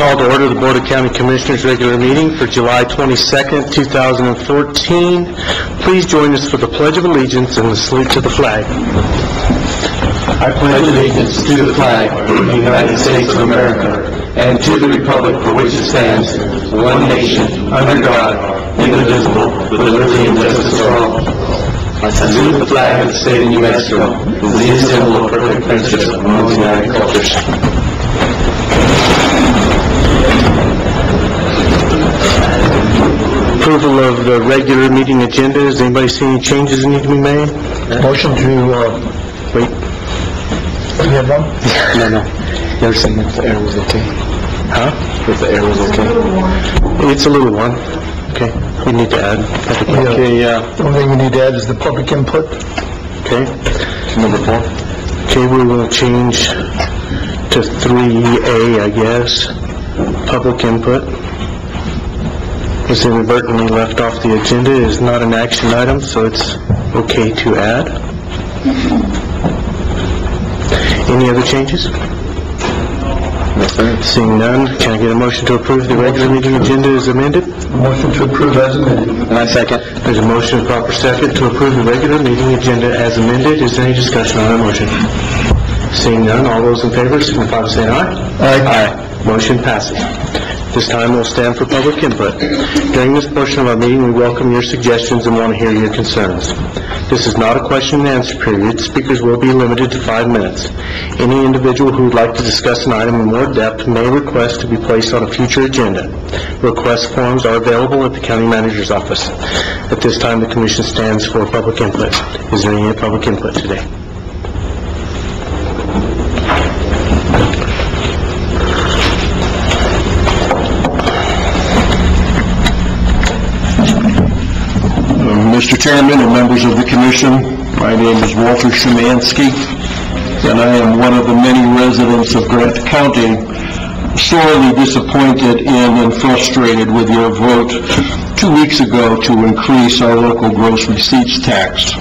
call to order the Board of County Commissioners regular meeting for July 22nd, 2014. Please join us for the Pledge of Allegiance and the salute to the flag. I pledge allegiance to the flag of the United States of America and to the republic for which it stands, one nation, under God, indivisible, with liberty and justice for all. I salute the flag of the state of New Mexico, the symbol of perfect friendship among the United cultures. Approval of the regular meeting agenda. Does anybody see any changes that need to be made? Motion to, Wait. you have one? No. They're saying if the air was okay. Huh? If the air was okay. It's a little one. Okay. We need to add. Okay, The only thing we need to add is the public input. Okay. Number 4. Okay, we will change to 3A, I guess. Public input. Was inadvertently left off the agenda. It is not an action item, so it's okay to add. Any other changes? Seeing none, can I get a motion to approve the regular meeting agenda as amended? Motion to approve as amended. And I second. There's a motion and proper second to approve the regular meeting agenda as amended. Is there any discussion on that motion? Seeing none, all those in favor signify by saying aye. Aye. Motion passes. This time we'll stand for public input. During this portion of our meeting, we welcome your suggestions and want to hear your concerns. This is not a question and answer period. Speakers will be limited to 5 minutes. Any individual who would like to discuss an item in more depth may request to be placed on a future agenda. Request forms are available at the county manager's office. At this time, the commission stands for public input. Is there any public input today? Mr. Chairman and members of the Commission, my name is Walter Szymanski, and I am one of the many residents of Grant County sorely disappointed in and frustrated with your vote 2 weeks ago to increase our local gross receipts tax.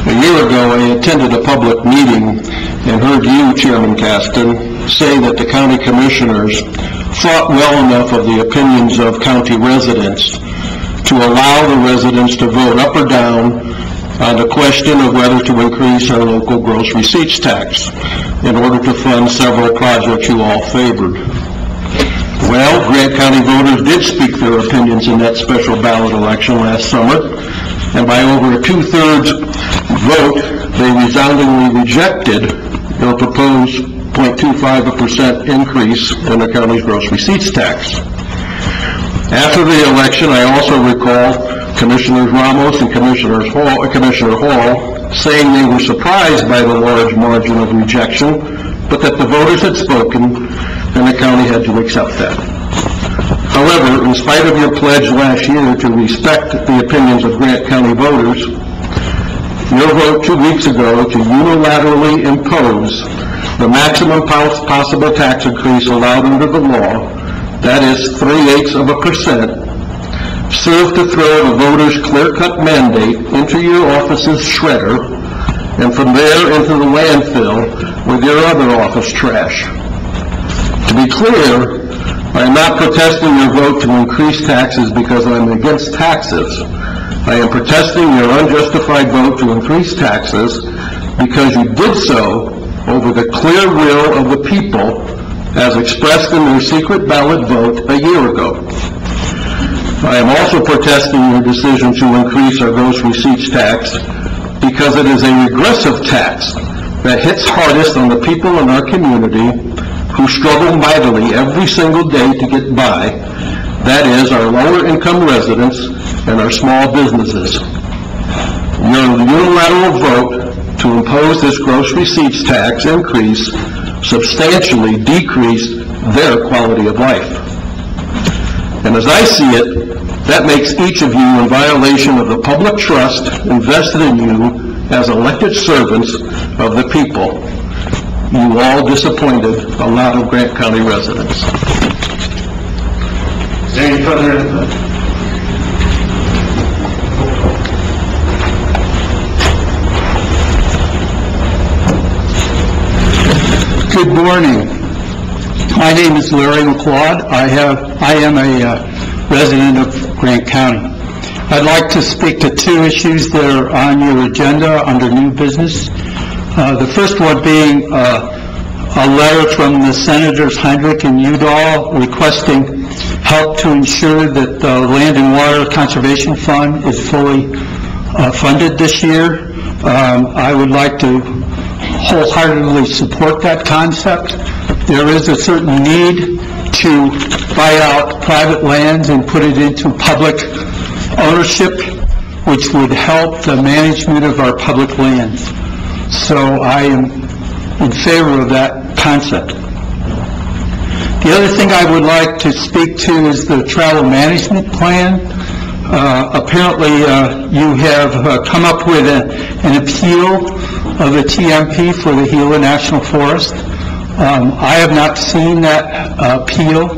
A year ago, I attended a public meeting and heard you, Chairman Caston, say that the county commissioners thought well enough of the opinions of county residents to allow the residents to vote up or down on the question of whether to increase our local gross receipts tax in order to fund several projects you all favored. Well, Grant County voters did speak their opinions in that special ballot election last summer, and by over a 2/3 vote, they resoundingly rejected your proposed 0.25% increase in the county's gross receipts tax. After the election, I also recall Commissioners Ramos and Commissioner Hall saying they were surprised by the large margin of rejection, but that the voters had spoken and the county had to accept that. However, in spite of your pledge last year to respect the opinions of Grant County voters, your vote 2 weeks ago to unilaterally impose the maximum possible tax increase allowed under the law, that is 0.38%, served to throw the voters' clear-cut mandate into your office's shredder and from there into the landfill with your other office trash. To be clear, I am not protesting your vote to increase taxes because I'm against taxes. I am protesting your unjustified vote to increase taxes because you did so over the clear will of the people as expressed in their secret ballot vote a year ago. I am also protesting your decision to increase our gross receipts tax because it is a regressive tax that hits hardest on the people in our community who struggle mightily every single day to get by. That is, our lower income residents and our small businesses. Your unilateral vote to impose this gross receipts tax increase substantially decreased their quality of life. And as I see it, that makes each of you in violation of the public trust invested in you as elected servants of the people. You all disappointed a lot of Grant County residents. Is there any further input? Good morning. My name is Larry McLeod. I am a resident of Grant County. I'd like to speak to two issues that are on your agenda under new business. The first one being a letter from the Senators Heinrich and Udall requesting help to ensure that the Land and Water Conservation Fund is fully funded this year. I would like to wholeheartedly support that concept. There is a certain need to buy out private lands and put it into public ownership, which would help the management of our public lands. So I am in favor of that concept. The other thing I would like to speak to is the travel management plan. Apparently, you have come up with an appeal of the TMP for the Gila National Forest. I have not seen that appeal,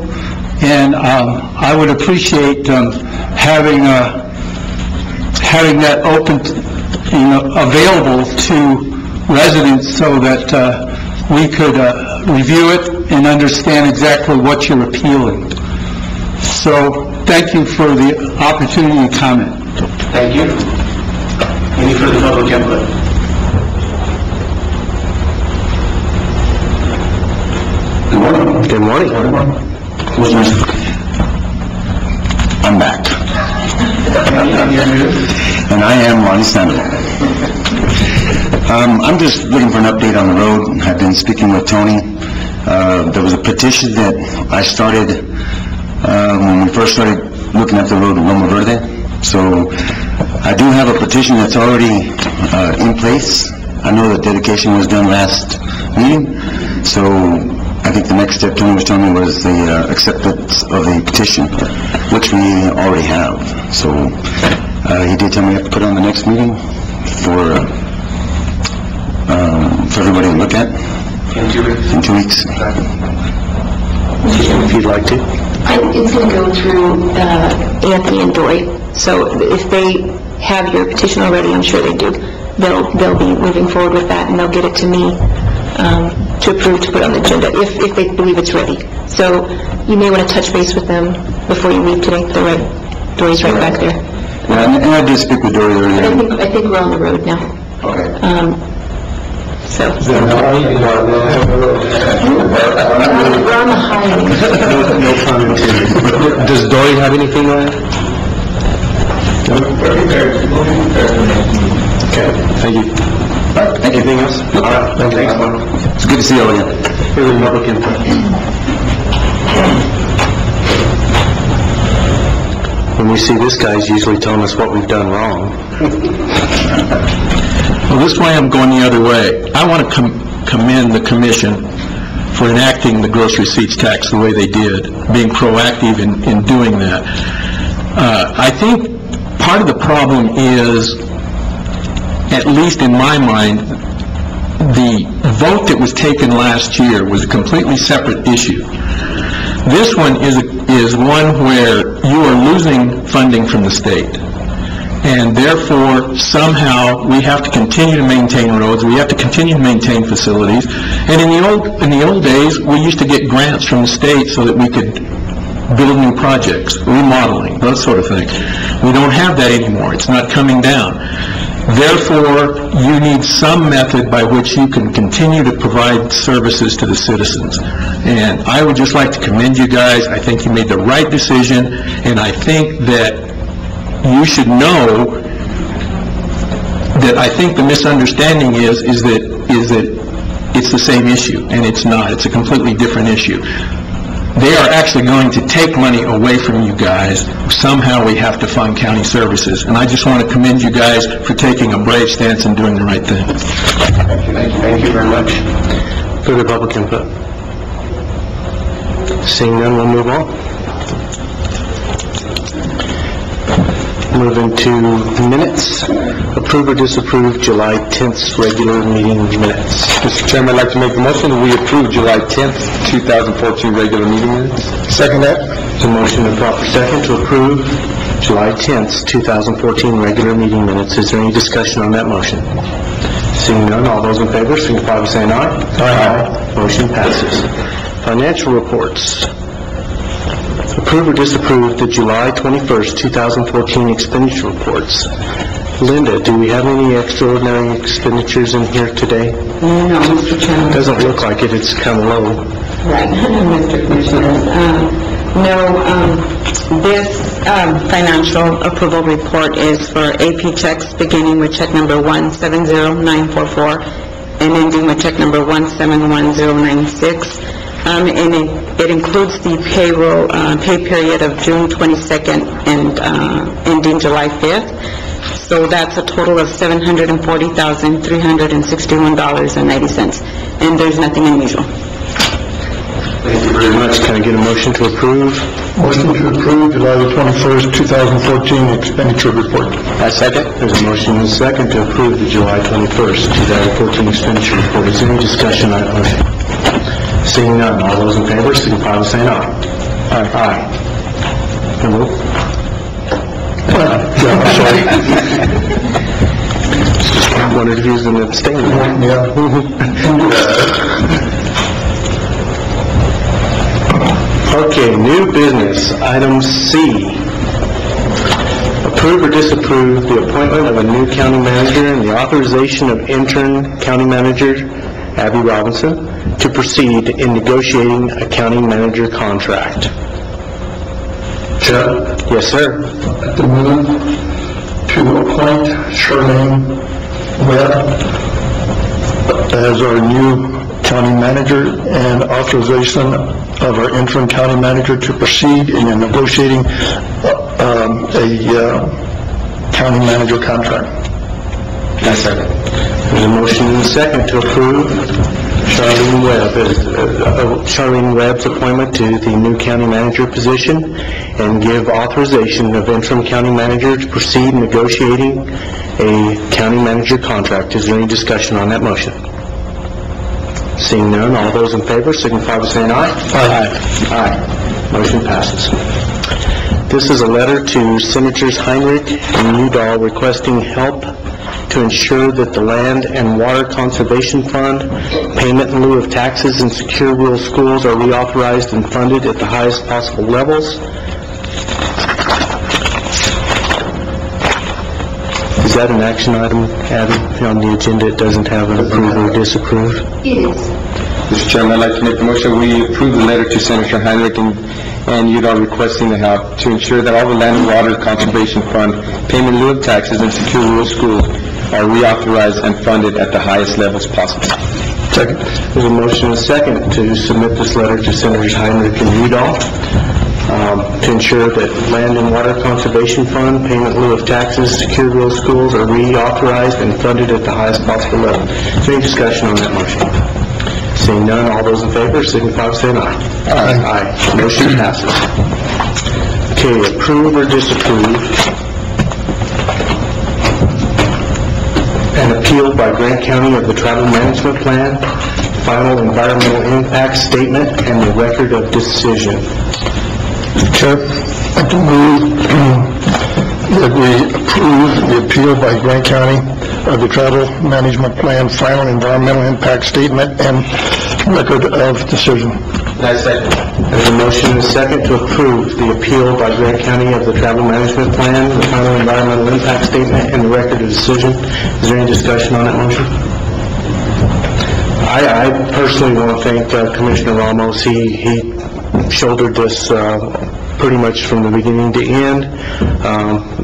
and I would appreciate having that open, available to residents so that we could review it and understand exactly what you're appealing. So, thank you for the opportunity to comment. Thank you. Any further public input? Good morning. Good morning. I'm back. And I am Lonnie Sandoval. I'm just looking for an update on the road. I've been speaking with Tony. There was a petition that I started when we first started looking at the road in Loma Verde. So I do have a petition that's already in place. I know the dedication was done last meeting. So I think the next step Tony was telling me was the acceptance of the petition, which we already have. So he did tell me I have to put it on the next meeting for everybody to look at. In 2 weeks. In 2 weeks. If you'd like to. It's going to go through Anthony and Dory. So if they have your petition already, I'm sure they do. They'll be moving forward with that, and they'll get it to me to approve to put on the agenda if they believe it's ready. So you may want to touch base with them before you leave today. Dory's right back there. Yeah, and I did speak with Dory earlier. I think we're on the road now. Okay. So we're on the highway. No pun intended. Does Dory have anything on it? Okay, thank you. Anything else? All right, thanks. It's good to see you all again. Further public input. When we see this guy, he's usually telling us what we've done wrong. Well, this way I'm going the other way. I want to commend the Commission for enacting the gross receipts tax the way they did, being proactive in doing that. I think part of the problem is, at least in my mind, the vote that was taken last year was a completely separate issue. This one is one where you are losing funding from the state, and therefore somehow we have to continue to maintain roads, we have to continue to maintain facilities, and in the old days we used to get grants from the state so that we could build new projects, remodeling, that sort of thing. We don't have that anymore. It's not coming down. Therefore, you need some method by which you can continue to provide services to the citizens. And I would just like to commend you guys. I think you made the right decision, and I think that you should know that I think the misunderstanding is that it's the same issue, and it's not. It's a completely different issue. They are actually going to take money away from you guys. Somehow we have to fund county services. And I just want to commend you guys for taking a brave stance and doing the right thing. Thank you very much. Further public input. Seeing none, we'll move on. Moving to minutes. Approve or disapprove July 10th regular meeting minutes. Mr. Chairman, I'd like to make the motion that we approve July 10th, 2014 regular meeting minutes. Second that. There's a motion and proper second to approve July 10th, 2014 regular meeting minutes. Is there any discussion on that motion? Seeing none, all those in favor signify by saying aye. Aye. Motion passes. Financial reports. Approve or disapprove the July 21st, 2014 expenditure reports. Linda, do we have any extraordinary expenditures in here today? No, Mr. Chairman. Doesn't look like it, it's kind of low. Right, Mr. Commissioners. This financial approval report is for AP checks beginning with check number 170944 and ending with check number 171096. And it includes the payroll, pay period of June 22nd and ending July 5th. So that's a total of $740,361.90. And there's nothing unusual. Thank you very much. Can I get a motion to approve? Motion to approve July the 21st, 2014 expenditure report. I second. There's a motion and a second to approve the July 21st, 2014 expenditure report. Is there any discussion on that motion? Seeing none, all those in favor signify by saying aye. Aye. And vote. Sorry. One of you is an abstaining. Yeah. Okay, new business, item C. Approve or disapprove the appointment of a new county manager and the authorization of intern county manager Abby Robinson to proceed in negotiating a county manager contract. Chair, Yes, sir. at the move to appoint Charlene Webb as our new county manager and authorization of our interim county manager to proceed in negotiating a county manager contract. Yes, sir. There's a motion and a second to approve Charlene Webb's appointment to the new county manager position and give authorization of interim county manager to proceed negotiating a county manager contract. Is there any discussion on that motion? Seeing none, all those in favor signify by saying aye. Aye. Aye. Motion passes. This is a letter to Senators Heinrich and Udall requesting help to ensure that the Land and Water Conservation Fund, payment in lieu of taxes, and secure rural schools are reauthorized and funded at the highest possible levels. Is that an action item, Abby, on the agenda? It doesn't have an approve or disapprove? It is. Mr. Chairman, I'd like to make a motion. We approve the letter to Senator Heinrich and Udall requesting the help to ensure that all the Land and Water Conservation Fund, payment in lieu of taxes, and secure rural schools are reauthorized and funded at the highest levels possible. Second. There's a motion and a second to submit this letter to Senators Heinrich and Udall to ensure that Land and Water Conservation Fund, payment in lieu of taxes, secure rural schools are reauthorized and funded at the highest possible level. Is there any discussion on that motion? Seeing none, all those in favor signify by saying aye. Aye. Aye. Motion passes. Okay, approve or disapprove an appeal by Grant County of the Travel Management Plan, final environmental impact statement, and the record of decision. Chair, I can move that we approve the appeal by Grant County of the Travel Management Plan, final environmental impact statement, and record of decision. There's a motion and a second to approve the appeal by Grant County of the Travel Management Plan, the final environmental impact statement, and the record of decision. Is there any discussion on that motion? I personally want to thank Commissioner Ramos. He shouldered this pretty much from the beginning to end.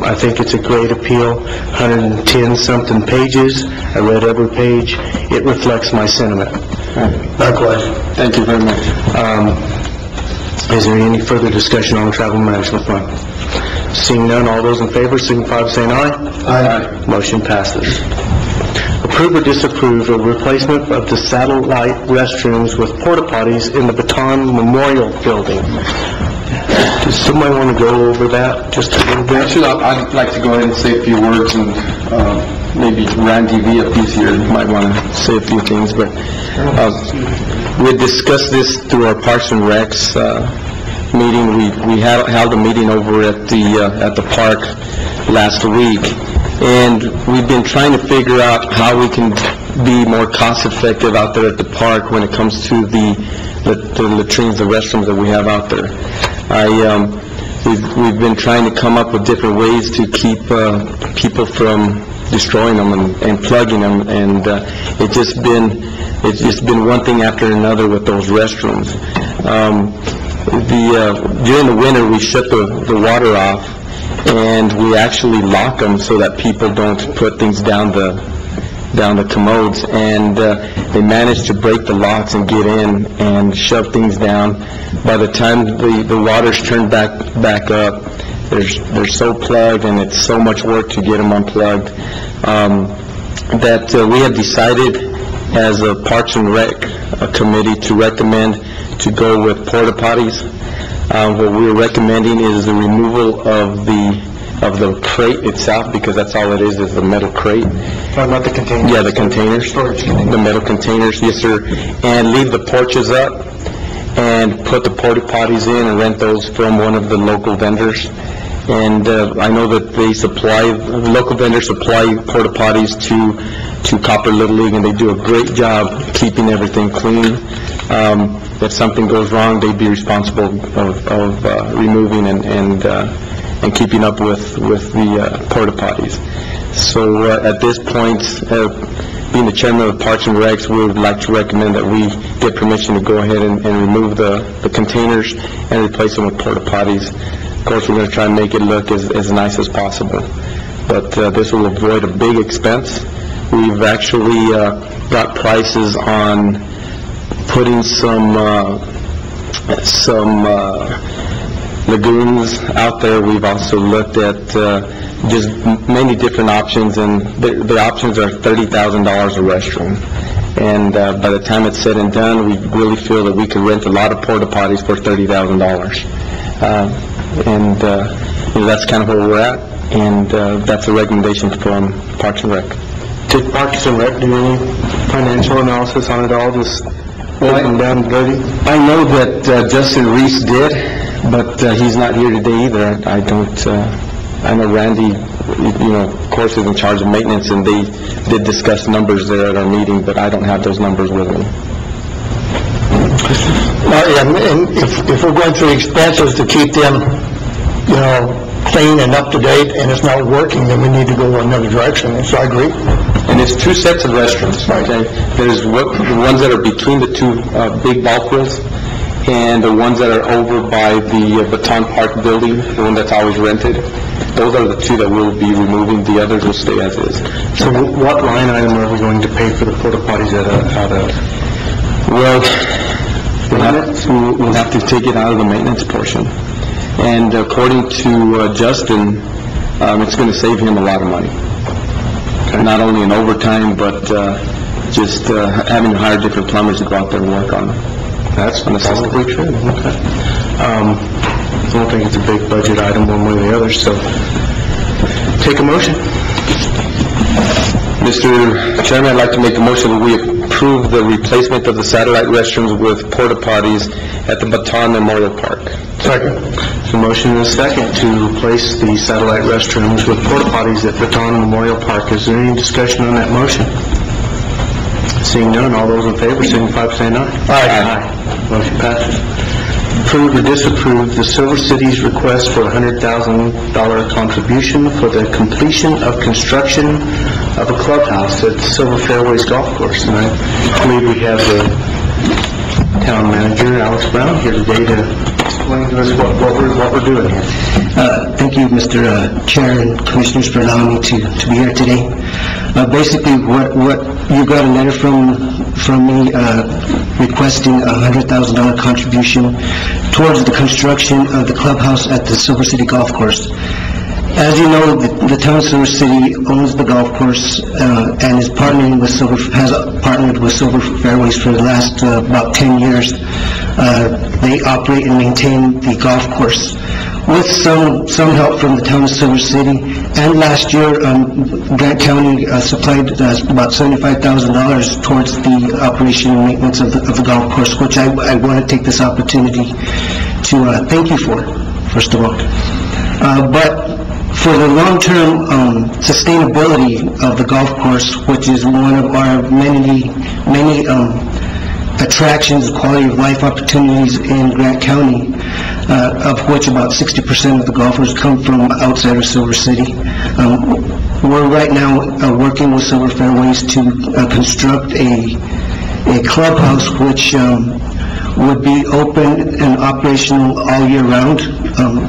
I think it's a great appeal, 110-something pages. I read every page. It reflects my sentiment. Likewise. Thank you very much. Is there any further discussion on the Travel Management Fund? Seeing none, all those in favor signify by saying aye. Aye. Motion passes. Approve or disapprove a replacement of the satellite restrooms with porta potties in the Baton Memorial Building. Does somebody want to go over that just a little bit? Actually, I'd like to go ahead and say a few words, and maybe Randy Villapiz here might want to say a few things, but we discussed this through our Parks and Recs meeting. We held a meeting over at the park last week, And we've been trying to figure out how we can be more cost-effective out there at the park when it comes to the latrines, the restrooms that we have out there. We've been trying to come up with different ways to keep people from destroying them and plugging them, and it's just been one thing after another with those restrooms. During the winter, we shut the water off, and we actually lock them so that people don't put things down the commodes, and they managed to break the locks and get in and shove things down. By the time the water's turned back up, they're so plugged, and it's so much work to get them unplugged, that we have decided as a Parks and Rec committee to recommend to go with porta potties. What we're recommending is the removal of the crate itself, because that's all it is the metal crate. Talking about the containers? Yeah, the containers. Storage containers. The metal containers, yes, sir. And leave the porches up and put the porta potties in and rent those from one of the local vendors. And I know that the local vendors supply porta potties to Copper Little League, and they do a great job keeping everything clean. If something goes wrong, they'd be responsible of removing and keeping up with the porta potties. So at this point, being the chairman of the Parks and Recs, we would like to recommend that we get permission to go ahead and remove the containers and replace them with porta potties. Of course, we're going to try and make it look as nice as possible, but this will avoid a big expense. We've actually got prices on putting some lagoons out there. We've also looked at just many different options, and the options are $30,000 a restroom. And by the time it's said and done, we really feel that we could rent a lot of porta potties for $30,000. That's kind of where we're at, and that's a recommendation from Parks and Rec. Did Parks and Rec do any financial analysis on it all, just broken down dirty? I know that Justin Reese did, but he's not here today either. I know Randy, of course, is in charge of maintenance, and they did discuss numbers there at our meeting, but I don't have those numbers with me. And if we're going through expenses to keep them, clean and up to date, and it's not working, then we need to go another direction. So I agree. And it's two sets of restrooms, okay? There's the ones that are between the two big ball fields, and the ones that are over by the Baton Park building, the one that's always rented. Those are the two that we'll be removing. The others will stay as is. So what line item are we going to pay for the porta potties out of? Well, we'll have to take it out of the maintenance portion. And according to Justin, it's going to save him a lot of money. Okay. Not only in overtime, but just having to hire different plumbers to go out there and work on them. That's probably true. Okay. I don't think it's a big budget item one way or the other, so take a motion. Mr. Chairman, I'd like to make a motion that we approve the replacement of the satellite restrooms with porta potties at the Baton Memorial Park. Second. So motion and a second to replace the satellite restrooms with porta potties at Baton Memorial Park. Is there any discussion on that motion? Seeing none, all those in favor signify by saying aye. Aye. Motion passes. Approve or disapprove the Silver City's request for a $100,000 contribution for the completion of construction of a clubhouse at Silver Fairways Golf Course. And I believe we have the town manager, Alex Brown, here today to explain to us what we're doing here. Thank you, Mr. Chair and Commissioners, for allowing me to be here today. Basically, what you got a letter from me requesting a $100,000 contribution towards the construction of the clubhouse at the Silver City Golf Course. As you know, the town of Silver City owns the golf course and is partnering with has partnered with Silver Fairways for the last about 10 years. They operate and maintain the golf course with some help from the town of Silver City. And last year, Grant County supplied about $75,000 towards the operation and maintenance of the golf course, which I want to take this opportunity to thank you for, first of all. But For the long-term sustainability of the golf course, which is one of our many attractions, quality of life opportunities in Grant County, of which about 60% of the golfers come from outside of Silver City. We're right now working with Silver Fairways to construct a clubhouse which would be open and operational all year round.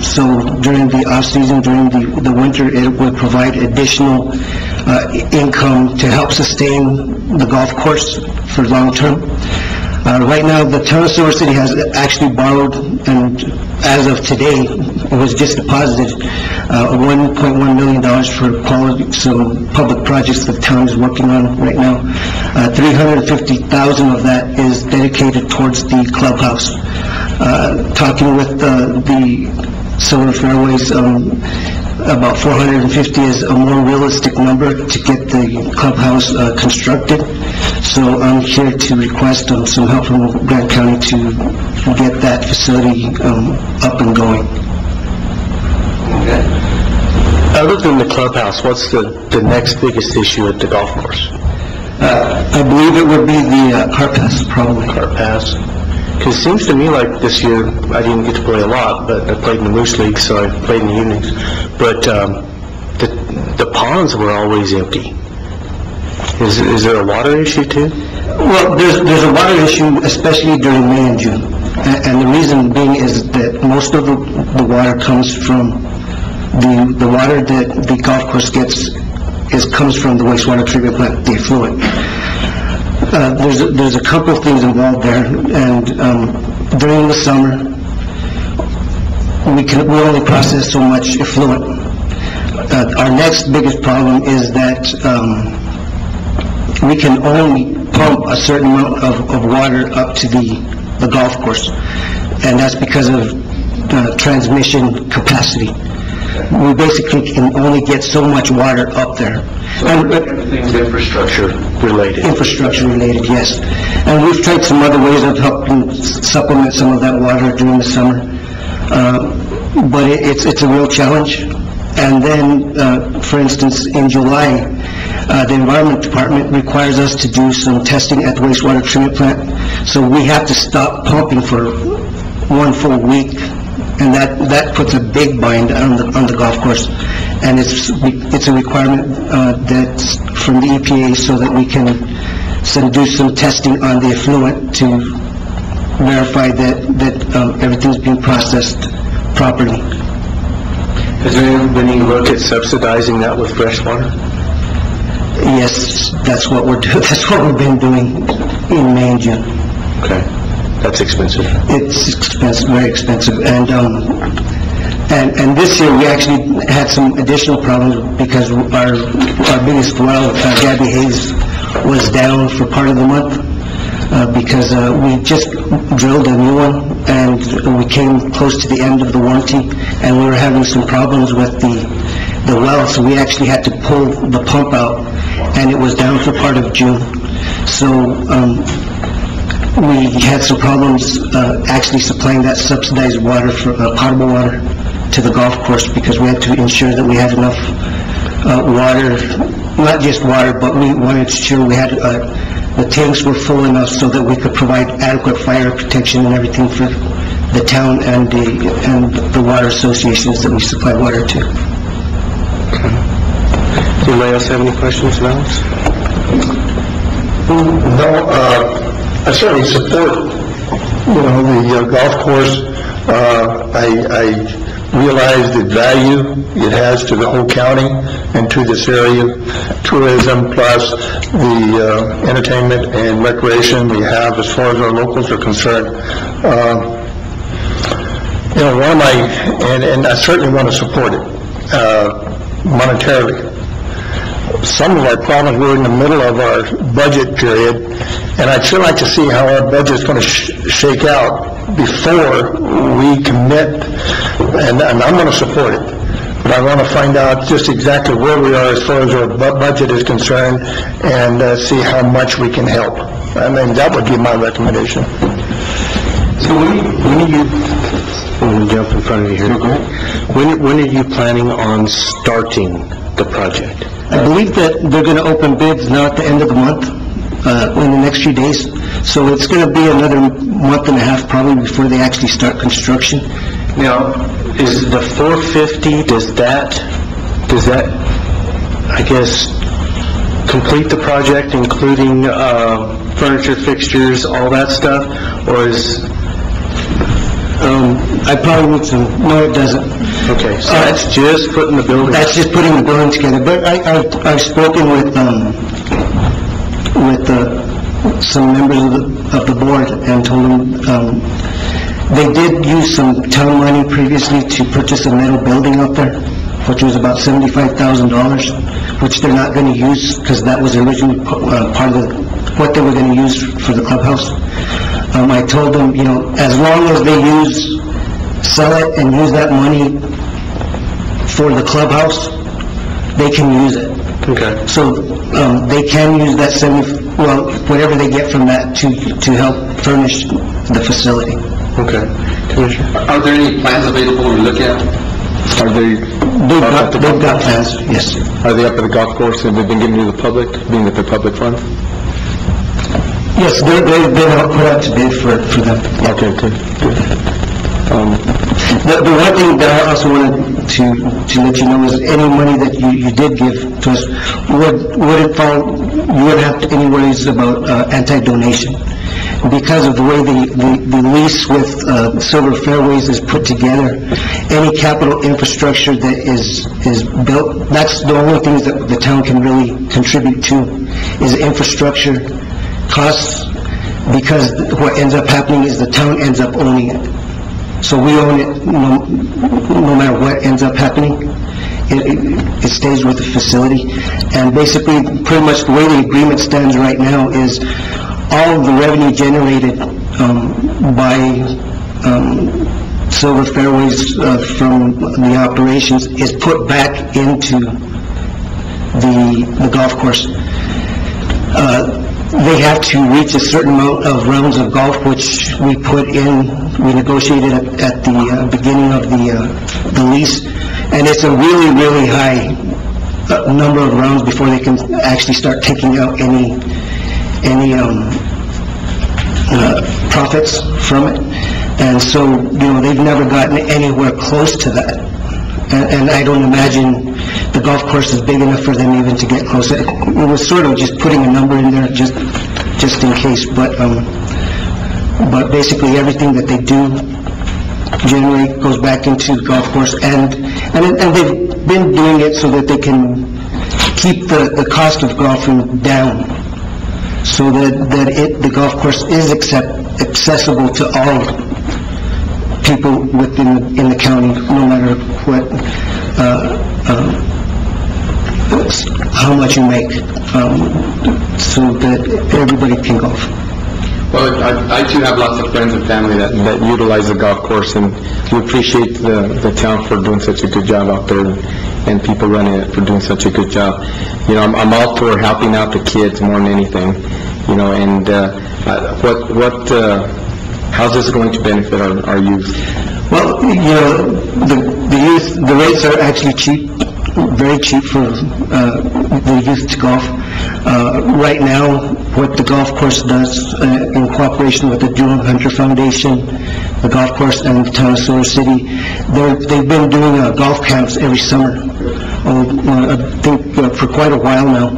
So during the off-season, during the winter, it would provide additional income to help sustain the golf course for long-term. Right now, the town of Silver City has actually borrowed, and as of today, it was just deposited $1.1 million for some public projects the town is working on right now. $350,000 of that is dedicated towards the clubhouse. Talking with the Silver Fairways, about 450 is a more realistic number to get the clubhouse constructed. So I'm here to request some help from Grant County to get that facility up and going. Other than the clubhouse, what's the next biggest issue at the golf course? I believe it would be the cart pass, probably. Cart pass? Because it seems to me like this year, I didn't get to play a lot, but I played in the Moose League, so I played in the evenings. But the ponds were always empty. Is there a water issue too? Well, there's a water issue, especially during May and June. And the reason being is that most of the water comes from the water that the golf course gets comes from the wastewater treatment plant, the effluent. There's a couple of things involved there, and during the summer, we only process so much effluent. Our next biggest problem is that we can only pump a certain amount of water up to the golf course, and that's because of transmission capacity. We basically can only get so much water up there. And everything's infrastructure related. Infrastructure related, yes. And we've tried some other ways of helping supplement some of that water during the summer, but it's a real challenge. And then, for instance, in July, the Environment Department requires us to do some testing at the wastewater treatment plant, so we have to stop pumping for 1 full week, and that puts a big bind on the golf course. And it's a requirement that's from the EPA so that we can do some testing on the effluent to verify that everything's being processed properly. Has there ever been any look at subsidizing that with fresh water? Yes, that's what we're doing. That's what we've been doing in May and June. Okay, that's expensive. It's expensive, very expensive, and this year we actually had some additional problems because our biggest well, Gabby Hayes, was down for part of the month because we just drilled a new one and we came close to the end of the warranty, and we were having some problems with the well, so we actually had to pull the pump out, and it was down for part of June. So we had some problems actually supplying that subsidized water for potable water to the golf course, because we had to ensure that we had enough water, not just water, but we wanted to ensure we had the tanks were full enough so that we could provide adequate fire protection and everything for the town and the water associations that we supply water to. Does anybody else have any questions, Alex? No, I certainly support, the golf course. I realize the value it has to the whole county and to this area. Tourism plus the entertainment and recreation we have as far as our locals are concerned. One of my, and I certainly want to support it monetarily. Some of our problems, we're in the middle of our budget period, and I'd sure like to see how our budget's going to shake out before we commit, and I'm going to support it. But I want to find out just exactly where we are as far as our budget is concerned, and see how much we can help. I mean, that would be my recommendation. So when are you I'm going to jump in front of you here. When are you planning on starting the project? I believe that they're going to open bids now at the end of the month, in the next few days. So it's going to be another month and a half probably before they actually start construction. Now, is the 450, does that, I guess, complete the project, including furniture, fixtures, all that stuff? Or is... I probably need some, no, it doesn't. Okay, so that's just putting the building... That's just putting the building together. But I've spoken with some members of the board and told them they did use some town money previously to purchase a metal building up there, which was about $75,000, which they're not going to use because that was originally part of what they were going to use for the clubhouse. I told them, as long as they sell it and use that money for the clubhouse, they can use it. Okay. So they can use that whatever they get from that to help furnish the facility. Okay. Commissioner? Are there any plans available to look at? Are they... They've got plans, yes. Are they up at the golf course and they've been given to the public, being that they're public funds? Yes, they've been put out to bid for them. Okay, good. The one thing that I also wanted to let you know is any money that you did give to us wouldn't fall, you wouldn't have any worries about anti-donation. Because of the way the lease with Silver Fairways is put together, any capital infrastructure that is built, that's the only things that the town can really contribute to, is infrastructure costs, because what ends up happening is the town ends up owning it. So we own it no matter what ends up happening. It stays with the facility. And basically, pretty much the way the agreement stands right now is all of the revenue generated by Silver Fairways from the operations is put back into the golf course. They have to reach a certain amount of rounds of golf, which we negotiated at the beginning of the lease, and it's a really, really high number of rounds before they can actually start taking out any profits from it. And so, they've never gotten anywhere close to that. And I don't imagine the golf course is big enough for them even to get close. It was sort of just putting a number in there just in case. But basically everything that they do generate goes back into the golf course, and they've been doing it so that they can keep the cost of golfing down, so that the golf course is accessible to all people in the county, no matter what, how much you make, so that everybody can golf. Well, I too have lots of friends and family that utilize the golf course, and we appreciate the town for doing such a good job out there, and people running it for doing such a good job. I'm all for helping out the kids more than anything, and how's this going to benefit our youth? Well, the youth, the rates are actually cheap, very cheap for the youth to golf. Right now, what the golf course does, in cooperation with the Jewel Hunter Foundation, the golf course, and the town of Silver City, they've been doing golf camps every summer. I think for quite a while now.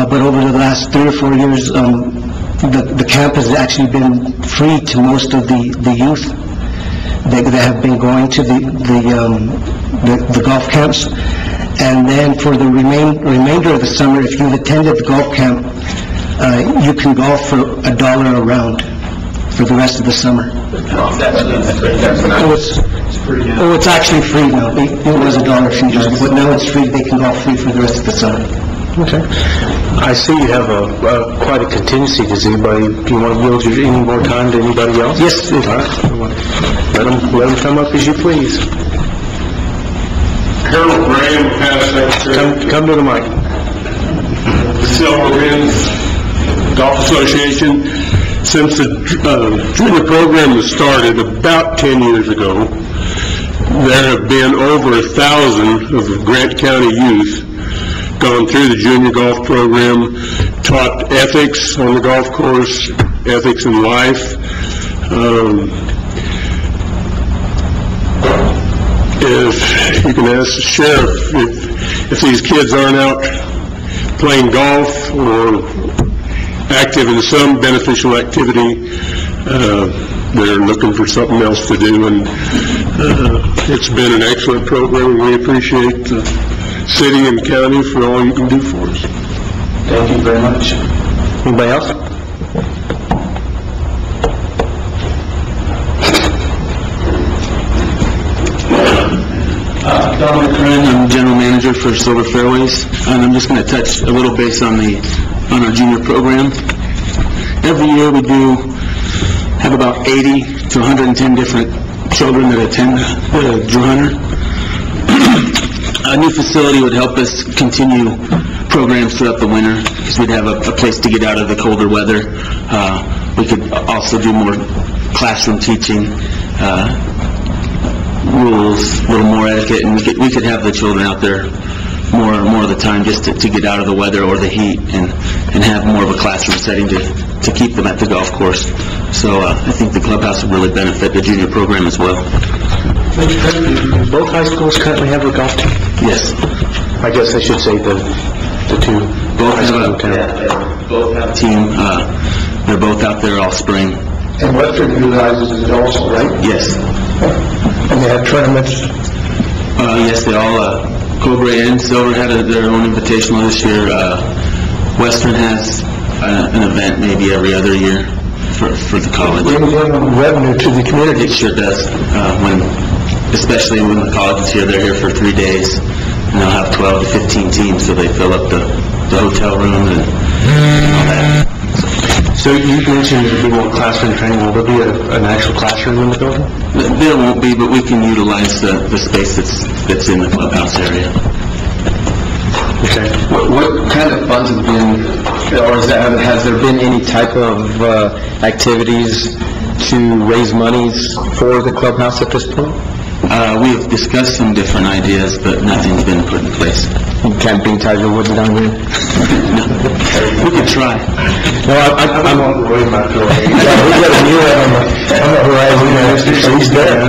But over the last 3 or 4 years, the camp has actually been free to most of the youth that have been going to the golf camps. And then for the remainder of the summer, if you've attended the golf camp, you can golf for $1 a round for the rest of the summer. It's actually free now. It was $1 a few years ago, but now it's free. They can golf free for the rest of the summer. Okay. I see you have quite a contingency. Do you want to yield any more time to anybody else? Yes. All right. Let them come up as you please. Harold Graham, past secretary. Come to the mic. Silver Winds Golf Association. Since the junior program was started about 10 years ago, there have been over 1,000 of Grant County youth gone through the junior golf program, taught ethics on the golf course, ethics in life. If you can ask the sheriff, if these kids aren't out playing golf or active in some beneficial activity, they're looking for something else to do, and it's been an excellent program. We appreciate the city and county for all you can do for us. Thank you very much. Anybody else? Dominic Curran, I'm General Manager for Silver Fairways, and I'm just going to touch a little base on our junior program. Every year we do have about 80 to 110 different children that attend Drew Hunter. A new facility would help us continue programs throughout the winter, because we'd have a place to get out of the colder weather. We could also do more classroom teaching, rules, a little more etiquette, and we could have the children out there more of the time just to get out of the weather or the heat, and have more of a classroom setting to keep them at the golf course. So I think the clubhouse would really benefit the junior program as well. Both high schools currently have a golf team? Yes. I guess I should say the two. Both have a team. They're both out there all spring. And Western utilizes it also, right? Yes. And they have tournaments? Yes, they all, Cobra and Silver had their own invitational this year. Western has an event maybe every other year for the college. Brings in revenue to the community. It sure does. Especially when the college is here, they're here for 3 days, and they'll have 12 to 15 teams, so they fill up the hotel room and all that. So you mentioned there'll be more classroom training. Will there be an actual classroom in the building? There won't be, but we can utilize the space that's in the clubhouse area. Okay. What kind of funds have been, or has there been any type of activities to raise monies for the clubhouse at this point? We have discussed some different ideas, but nothing's been put in place. You can't bring Tiger Woods down here? No. We could try. No, I'm on Roy Macro. He's there.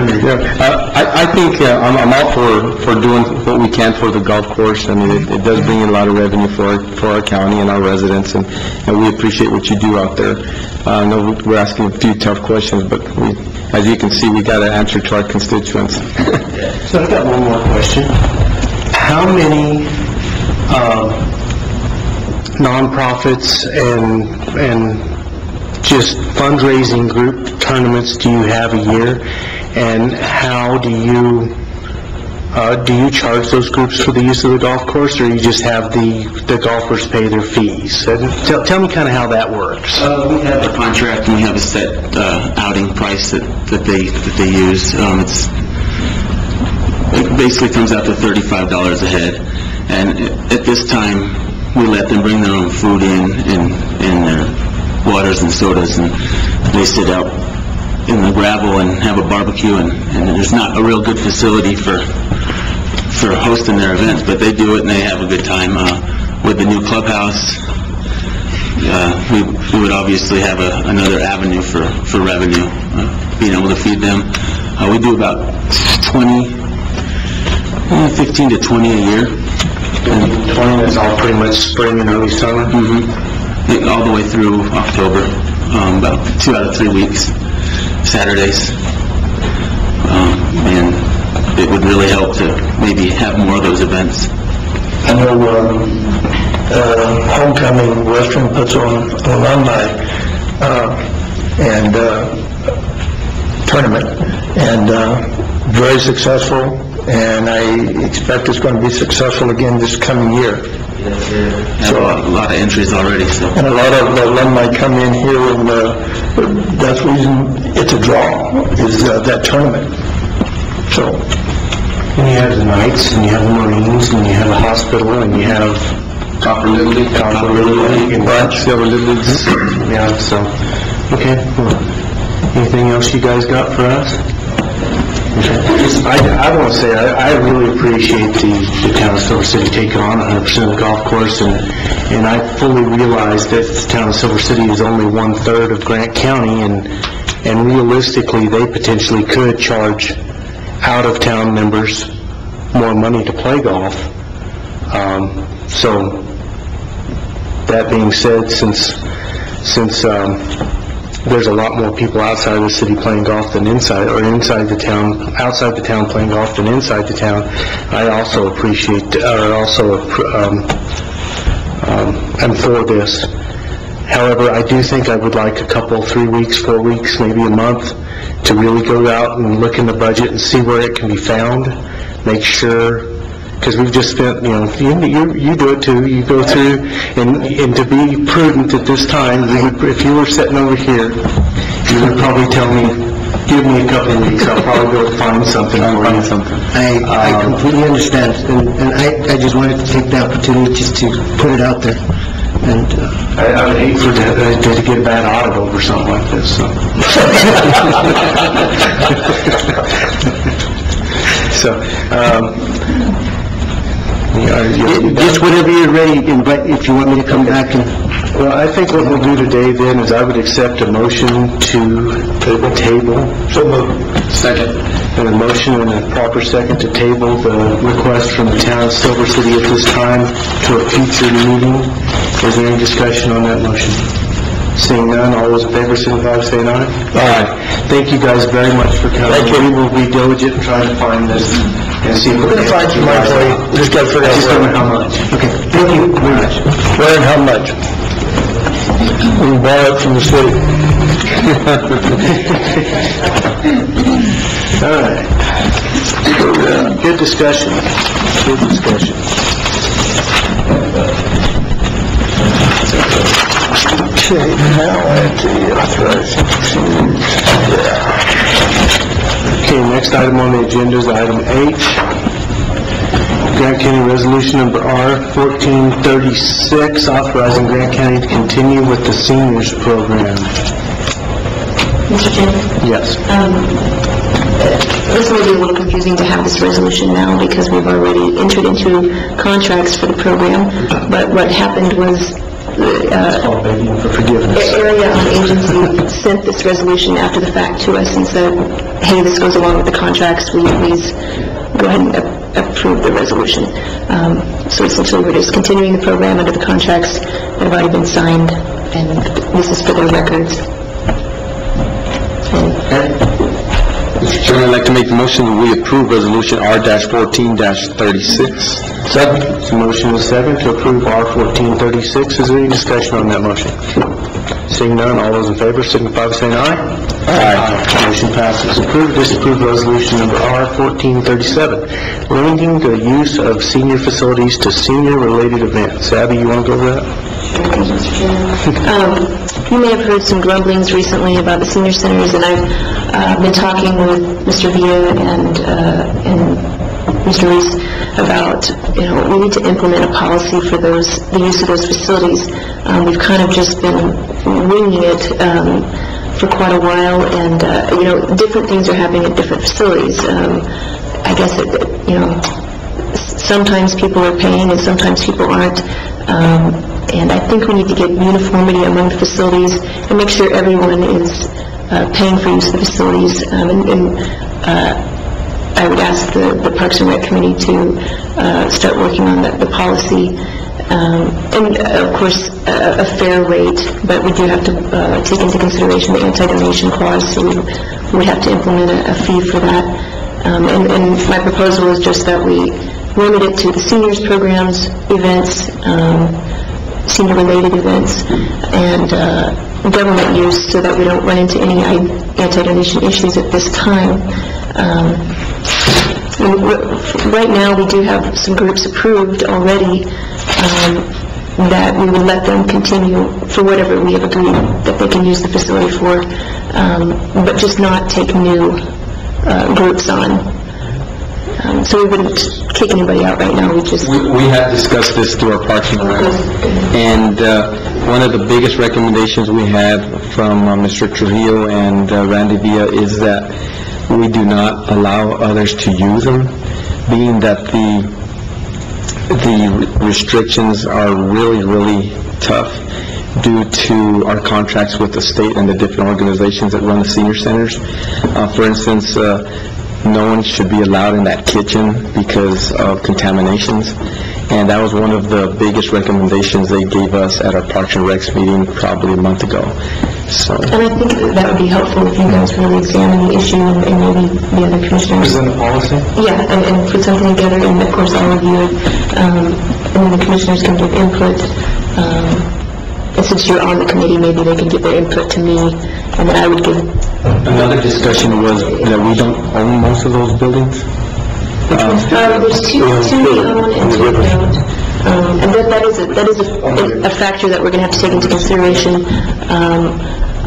I think I'm all for doing what we can for the golf course. I mean, it does bring in a lot of revenue for our county and our residents, and we appreciate what you do out there. I know we're asking a few tough questions, but as you can see, we got to answer to our constituents. So I've got one more question. How many nonprofits and just fundraising group tournaments do you have a year, and how do you charge those groups for the use of the golf course, or you just have the golfers pay their fees? Tell me kind of how that works. We have a contract, and we have a set outing price that they use. It basically comes out to $35 a head, and at this time we let them bring their own food in their waters and sodas, and they sit out in the gravel and have a barbecue, and there's not a real good facility for hosting their events, but they do it and they have a good time. With the new clubhouse, we would obviously have another avenue for revenue, being able to feed them. We do about 15 to 20 a year. And 20 is all pretty much spring and early summer? Mm-hmm. All the way through October, about 2 out of 3 weeks, Saturdays. And it would really help to maybe have more of those events. I know Homecoming Western puts on an alumni and tournament, and very successful, and I expect it's going to be successful again this coming year. So a lot of entries already. So. And a lot of alumni come in here, and that's the reason it's a draw, is that tournament. So. And you have the Knights, and you have the Marines, and you have the hospital, and you have Copper Little League, and Silver Little Leagues. Yeah, so, okay. Well, anything else you guys got for us? I want to say, I really appreciate the town of Silver City taking on 100% of the golf course, and I fully realize that the town of Silver City is only 1/3 of Grant County, and realistically, they potentially could charge out-of-town members more money to play golf. So, that being said, since there's a lot more people outside of the city playing golf than inside, or outside the town playing golf than inside the town, I also appreciate, am for this. However, I do think I would like a couple, 3 weeks, 4 weeks, maybe a month, to really go out and look in the budget and see where it can be found, make sure, because we've just spent, you do it too, you go through, and to be prudent at this time, if you were sitting over here, you would probably tell me, give me a couple of weeks, I'll probably go find something for you. I completely understand, and I just wanted to take the opportunity just to put it out there. And I would hate for to get a bad audit over something like this, so. just whenever you're ready, if you want me to come back and... Well, I think what we'll do today then is I would accept a motion to table. So moved. Second. And a motion and a proper second to table the request from the town of Silver City at this time to a future meeting. Is there any discussion on that motion? Seeing none, all those in favor signify by saying aye. Aye. Thank you guys very much for coming. Thank you. We will be diligent in trying to find this and see if we can find some money for you. Just got to figure out how much. Okay. Thank you very much. Where and how much? We can borrow it from the city. All right. Good discussion. Good discussion. Okay, now at the authorizing. Okay, next item on the agenda is item 8. Grant County Resolution Number R-1436, authorizing Grant County to continue with the seniors program. Mr. Chairman? Yes. This may be a little confusing to have this resolution now because we've already entered into contracts for the program, but what happened was the area on agency sent this resolution after the fact to us and said, hey, this goes along with the contracts, will you please go ahead and approve the resolution. So essentially we're just continuing the program under the contracts that have already been signed, and this is for their records. Mr. Chairman, I'd like to make the motion that we approve Resolution R-14-36. Second. So motion is second to approve R-1436. Is there any discussion on that motion? Seeing none, all those in favor signify by saying aye. Aye. Motion passes. Approve, disapprove Resolution Number R-1437, limiting the use of senior facilities to senior-related events. Abby, you want to go over that? You may have heard some grumblings recently about the senior centers, and I've been talking with Mr. Villa and Mr. Reese about, we need to implement a policy for the use of those facilities. We've kind of just been winging it for quite a while, and different things are happening at different facilities. I guess sometimes people are paying and sometimes people aren't. And I think we need to get uniformity among the facilities and make sure everyone is paying for use of the facilities. I would ask the Parks and Rec Committee to start working on the policy. And, of course, a fair rate, but we do have to take into consideration the anti-donation clause, so we would have to implement a fee for that. And my proposal is just that we limit it to the seniors programs, events, senior-related events, and government use, so that we don't run into any anti-donation issues at this time. Right now, we do have some groups approved already that we would let them continue for whatever we have agreed that they can use the facility for, but just not take new groups on. So we wouldn't kick anybody out right now. We have discussed this through our Parks and Rec, and one of the biggest recommendations we had from Mr. Trujillo and Randy Villa is that we do not allow others to use them, being that the restrictions are really, really tough due to our contracts with the state and the different organizations that run the senior centers. For instance, no one should be allowed in that kitchen because of contaminations. And that was one of the biggest recommendations they gave us at our Parks and Recs meeting probably a month ago. So. And I think that would be helpful if you guys really examine the issue and maybe the other commissioners. Present a policy? Yeah, and put something together, and of course I'll review it, and then the commissioners can give input. And since you're on the committee, maybe they can give their input to me, and then I would give. Another discussion was that we don't own most of those buildings. There's two we own and two we don't. And that is a factor that we're going to have to take into consideration.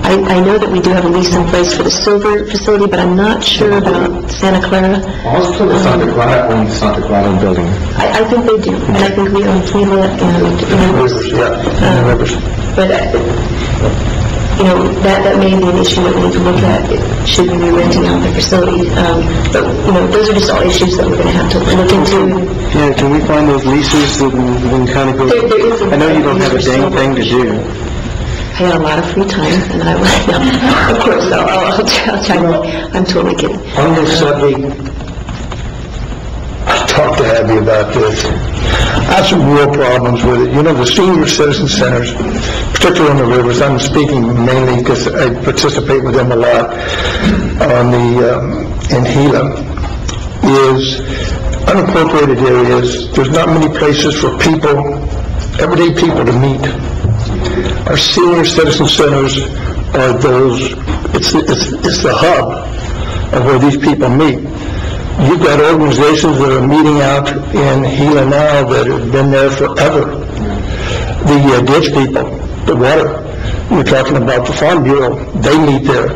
I know that we do have a lease in place for the Silver facility, but I'm not sure about Santa Clara. Also, the Santa Clara owns the Santa Clara building. I think they do, and I think we own Gila and Rivers. But, that may be an issue that we need to look at, should we be renting out the facility. But, those are just all issues that we're going to have to look into. Yeah, can we find those leases and kind of go? There is I know you don't have a dang thing to do. I got a lot of free time, and I will, of course, I'll try. I'm totally kidding. On this subject, I talked to Abby about this. I have some real problems with it. The senior citizen centers, particularly on the rivers, I'm speaking mainly because I participate with them a lot on in Gila, is unincorporated areas. There's not many places for people, everyday people, to meet. Our senior citizen centers are those, it's the hub of where these people meet. You've got organizations that are meeting out in Gila now that have been there forever. The ditch people, the water, we're talking about the Farm Bureau, they meet there.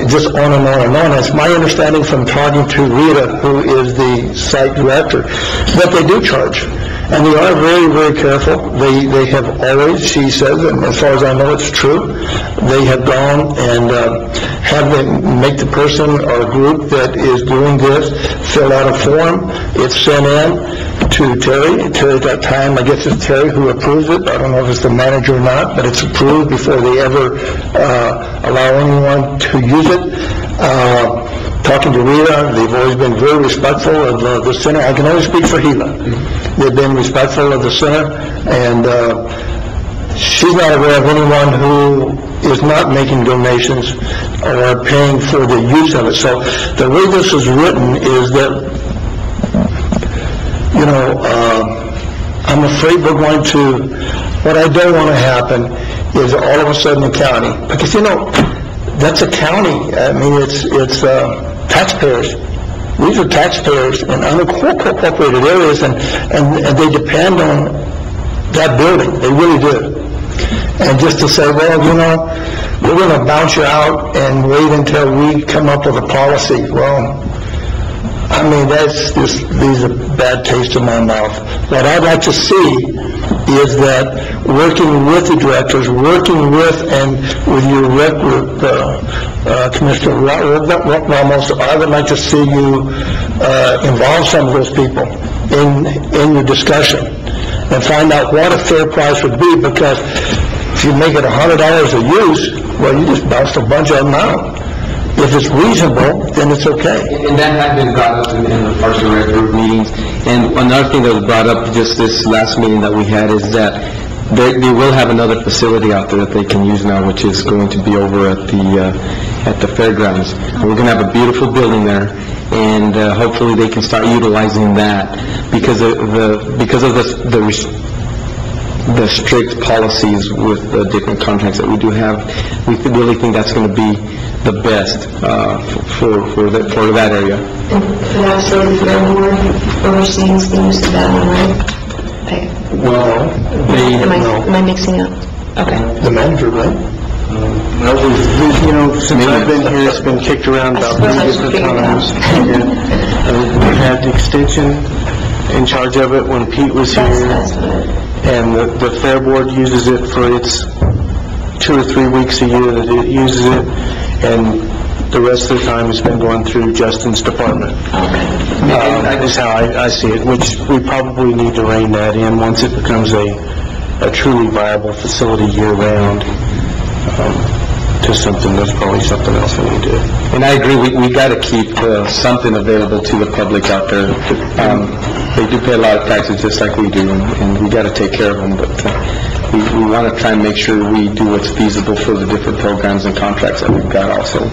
Just on and on and on. It's my understanding from talking to Rita, who is the site director, that they do charge. And they are very, very careful. They have always, she says, and as far as I know it's true, they have gone and have them make the person or group that is doing this fill out a form. It's sent in to Terry. Terry at that time, I guess it's Terry who approves it. I don't know if it's the manager or not, but it's approved before they ever allow anyone to use it. Talking to Rita, they've always been very respectful of the center. I can only speak for Gila. They've been respectful of the center, and she's not aware of anyone who is not making donations or paying for the use of it. So the way this is written is that, I'm afraid we're going to, what I don't want to happen is all of a sudden the county, because that's a county. I mean, it's taxpayers. These are taxpayers in unincorporated areas, and they depend on that building. They really do. And just to say, well, we're going to bounce you out and wait until we come up with a policy. Well, I mean, that's just leaves a bad taste in my mouth. What I'd like to see is that working with the directors, working with your rep group, Commissioner Ramos, I would like to see you involve some of those people in your discussion and find out what a fair price would be, because if you make it $100 a use, well, you just bounced a bunch of them out. If it's reasonable, then it's okay. And that had been brought up in the Parks and Rec group meetings. And another thing that was brought up just this last meeting that we had is that they will have another facility out there that they can use now, which is going to be over at the fairgrounds. And we're going to have a beautiful building there, and hopefully they can start utilizing that because of the strict policies with the different contracts that we do have. We really think that's going to be the best for that area. And for that facility, Fairboard oversees the use of that one, right? Okay. Well, Am I mixing up? Okay. The manager, right? Since I've been here, it's been kicked around about 3 different times. We had the extension in charge of it when Pete was here, and the Fair Board uses it for its 2 or 3 weeks a year that it uses it, and The rest of the time has been going through Justin's department. That is how I see it, which we probably need to rein that in once it becomes a truly viable facility year-round. To something, there's probably something else we need to do. And I agree, we got to keep something available to the public out there. They do pay a lot of taxes just like we do, and we got to take care of them, but we want to try and make sure we do what's feasible for the different programs and contracts that we've got also.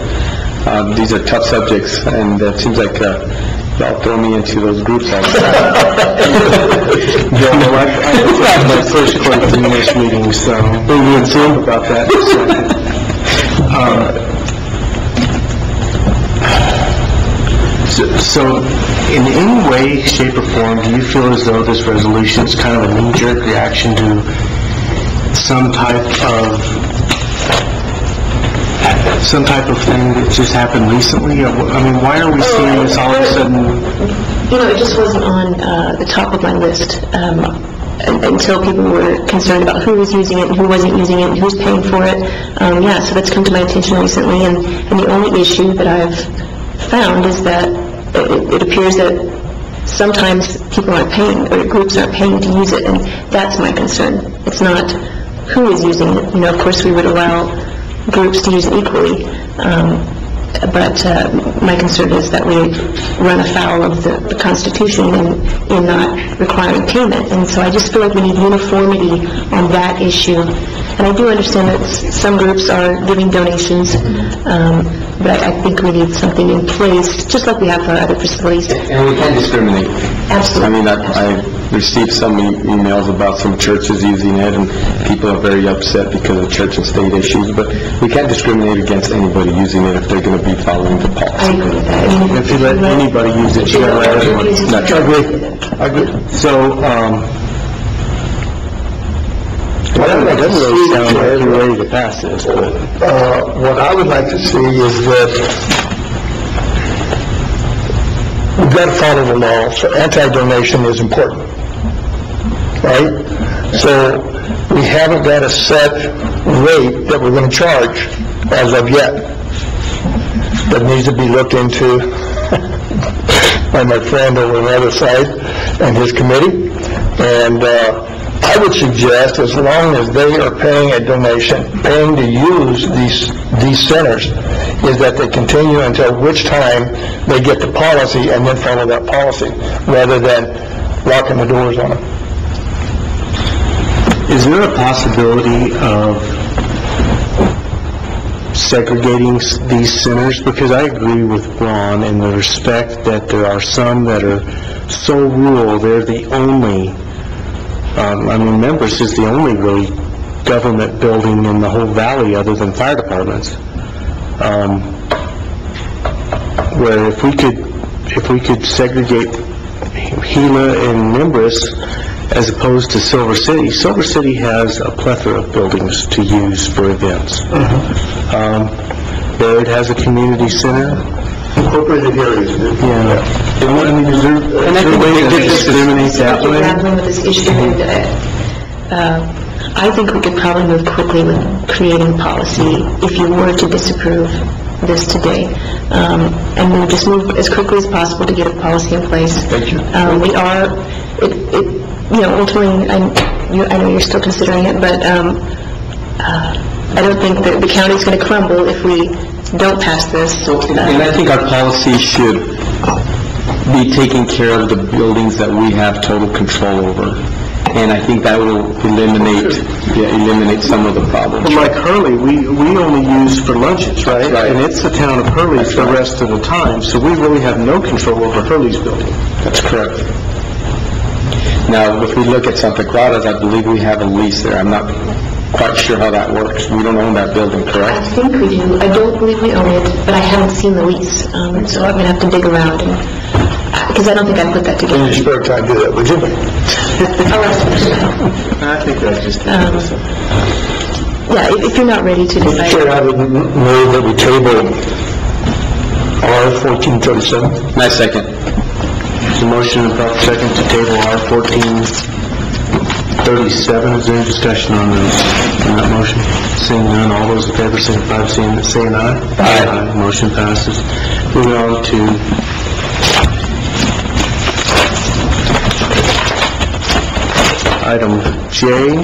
These are tough subjects, and it seems like y'all throw me into those groups all the time. I my first clerk in this meeting, so we'll talk about that in a second. So, in any way, shape, or form, do you feel as though this resolution is kind of a knee-jerk reaction to some type of thing that just happened recently? I mean, why are we seeing this all of a sudden? You know, it just wasn't on the top of my list until people were concerned about who was using it and who wasn't using it and who's paying for it. So that's come to my attention recently, and the only issue that I've found is that it appears that sometimes people aren't paying, or groups aren't paying to use it, and that's my concern. It's not who is using it. You know, of course we would allow groups to use it equally, but my concern is that we run afoul of the Constitution in not requiring payment, and so I just feel like we need uniformity on that issue. And I do understand that some groups are giving donations, but I think we need something in place, just like we have for our other facilities. And we can't discriminate. Absolutely. I mean, I received some emails about some churches using it, and people are very upset because of church and state issues, but we can't discriminate against anybody using it if they're going to be following the policy. I agree with that. If you let anybody use it, you let everyone. I agree. So, it doesn't really sound like you're ready to pass this, but... What I would like to see is that we've got to follow the law, so anti-donation is important, right? So we haven't got a set rate that we're going to charge as of yet. That needs to be looked into by my friend over on the other side and his committee. And I would suggest, as long as they are paying a donation, paying to use these centers, is that they continue until which time they get the policy and then follow that policy, rather than locking the doors on them. Is there a possibility of segregating these centers? Because I agree with Ron in the respect that there are some that are so rural, they're the only, Members is the only really government building in the whole valley other than fire departments. Where if we could segregate Gila and Nimbus as opposed to Silver City. Silver City has a plethora of buildings to use for events. Baird has a community center. Incorporated areas. Yeah. I mean, is there a way to discriminate that way? Grappling with this issue, I think we could probably move quickly with creating policy if you were to disapprove this today. And we'll just move as quickly as possible to get a policy in place. Thank you. We are, ultimately, I know you're still considering it, but I don't think that the county's going to crumble if we don't pass this. And I think our policy should be taking care of the buildings that we have total control over. And I think that will eliminate some of the problems. Well, like Hurley, we only use for lunches, right? And it's the town of Hurley for the rest of the time, so we really have no control over Hurley's building. That's correct. Now, if we look at Santa Clara's, I believe we have a lease there. I'm not quite sure how that works. We don't own that building, I correct? think we do. I don't believe we own it, but I haven't seen the lease, so I'm going to have to dig around, because I don't think I put that In together. your spare time, do that, would you? I'll ask them. I think that's just... Yeah, if you're not ready to decide. Chair, I would move that we table R-1437. My second. There's a motion and a second to table R-1437. 37, is there any discussion on that motion? Seeing none, all those in favor signify by saying aye. Aye. Motion passes. Moving on to item J,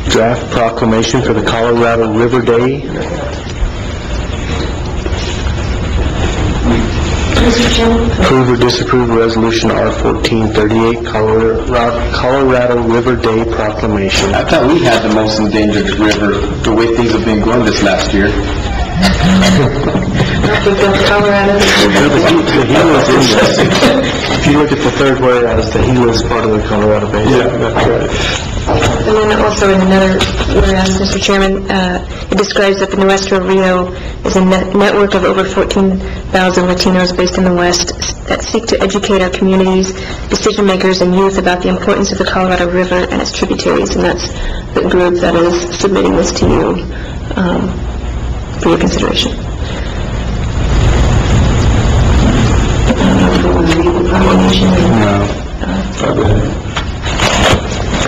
draft proclamation for the Colorado River Day. Approve or disapprove resolution R-1438, Colorado River Day proclamation. I thought we had the most endangered river, the way things have been going this last year. Colorado. The Gila is in this. If you look at the third whereas, the Gila is part of the Colorado Basin. Yeah, that's right. And then also in another whereas, Mr. Chairman, it describes that the Nuestro Rio is a network of over 14,000 Latinos based in the West that seek to educate our communities, decision makers, and youth about the importance of the Colorado River and its tributaries. And that's the group that is submitting this to you for your consideration.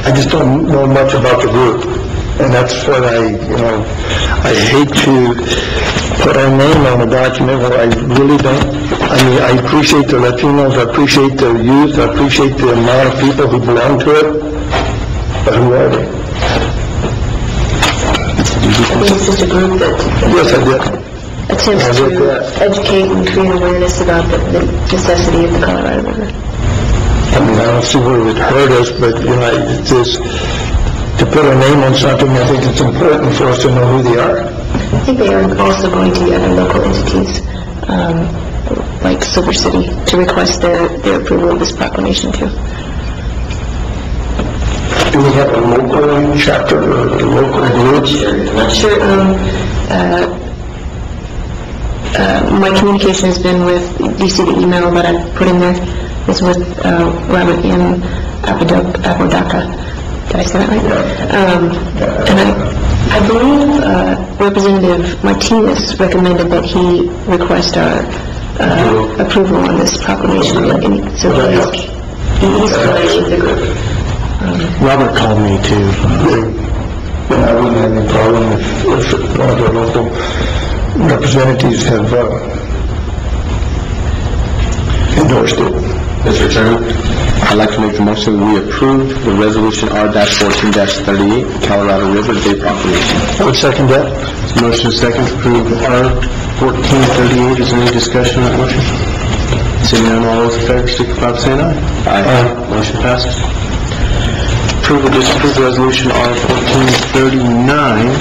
I just don't know much about the group, and that's what I hate to put our name on a document where I really don't. I mean, I appreciate the Latinos, I appreciate the youth, I appreciate the amount of people who belong to it, but who are they? I think it's just a group that Yes, I did. attempts to educate and create awareness about the necessity of the Colorado River. I mean, I don't see where it would hurt us, but, it's just, to put a name on something, I think it's important for us to know who they are. I think they are also going to the other local entities, like Silver City, to request their approval of this proclamation too. Do we have a local chapter or local groups? I'm not sure. My communication has been with, do you see the email that I put in there? It's with Robert M. Apodaca. Did I say that right? And I believe Representative Martinez recommended that he request our approval on this proclamation. So he's familiar with the group. Robert called me too. I wouldn't have any problem if one of our local representatives have endorsed it. Mr. Chairman, I'd like to make the motion that we approve the resolution R-14-38, Colorado River Day proclamation. I would second that. Motion is second to approve R-1438. Is there any discussion on that motion? Seeing none, all those in favor signify by saying aye. Aye. Motion passes. Approve or disapprove resolution R-1439,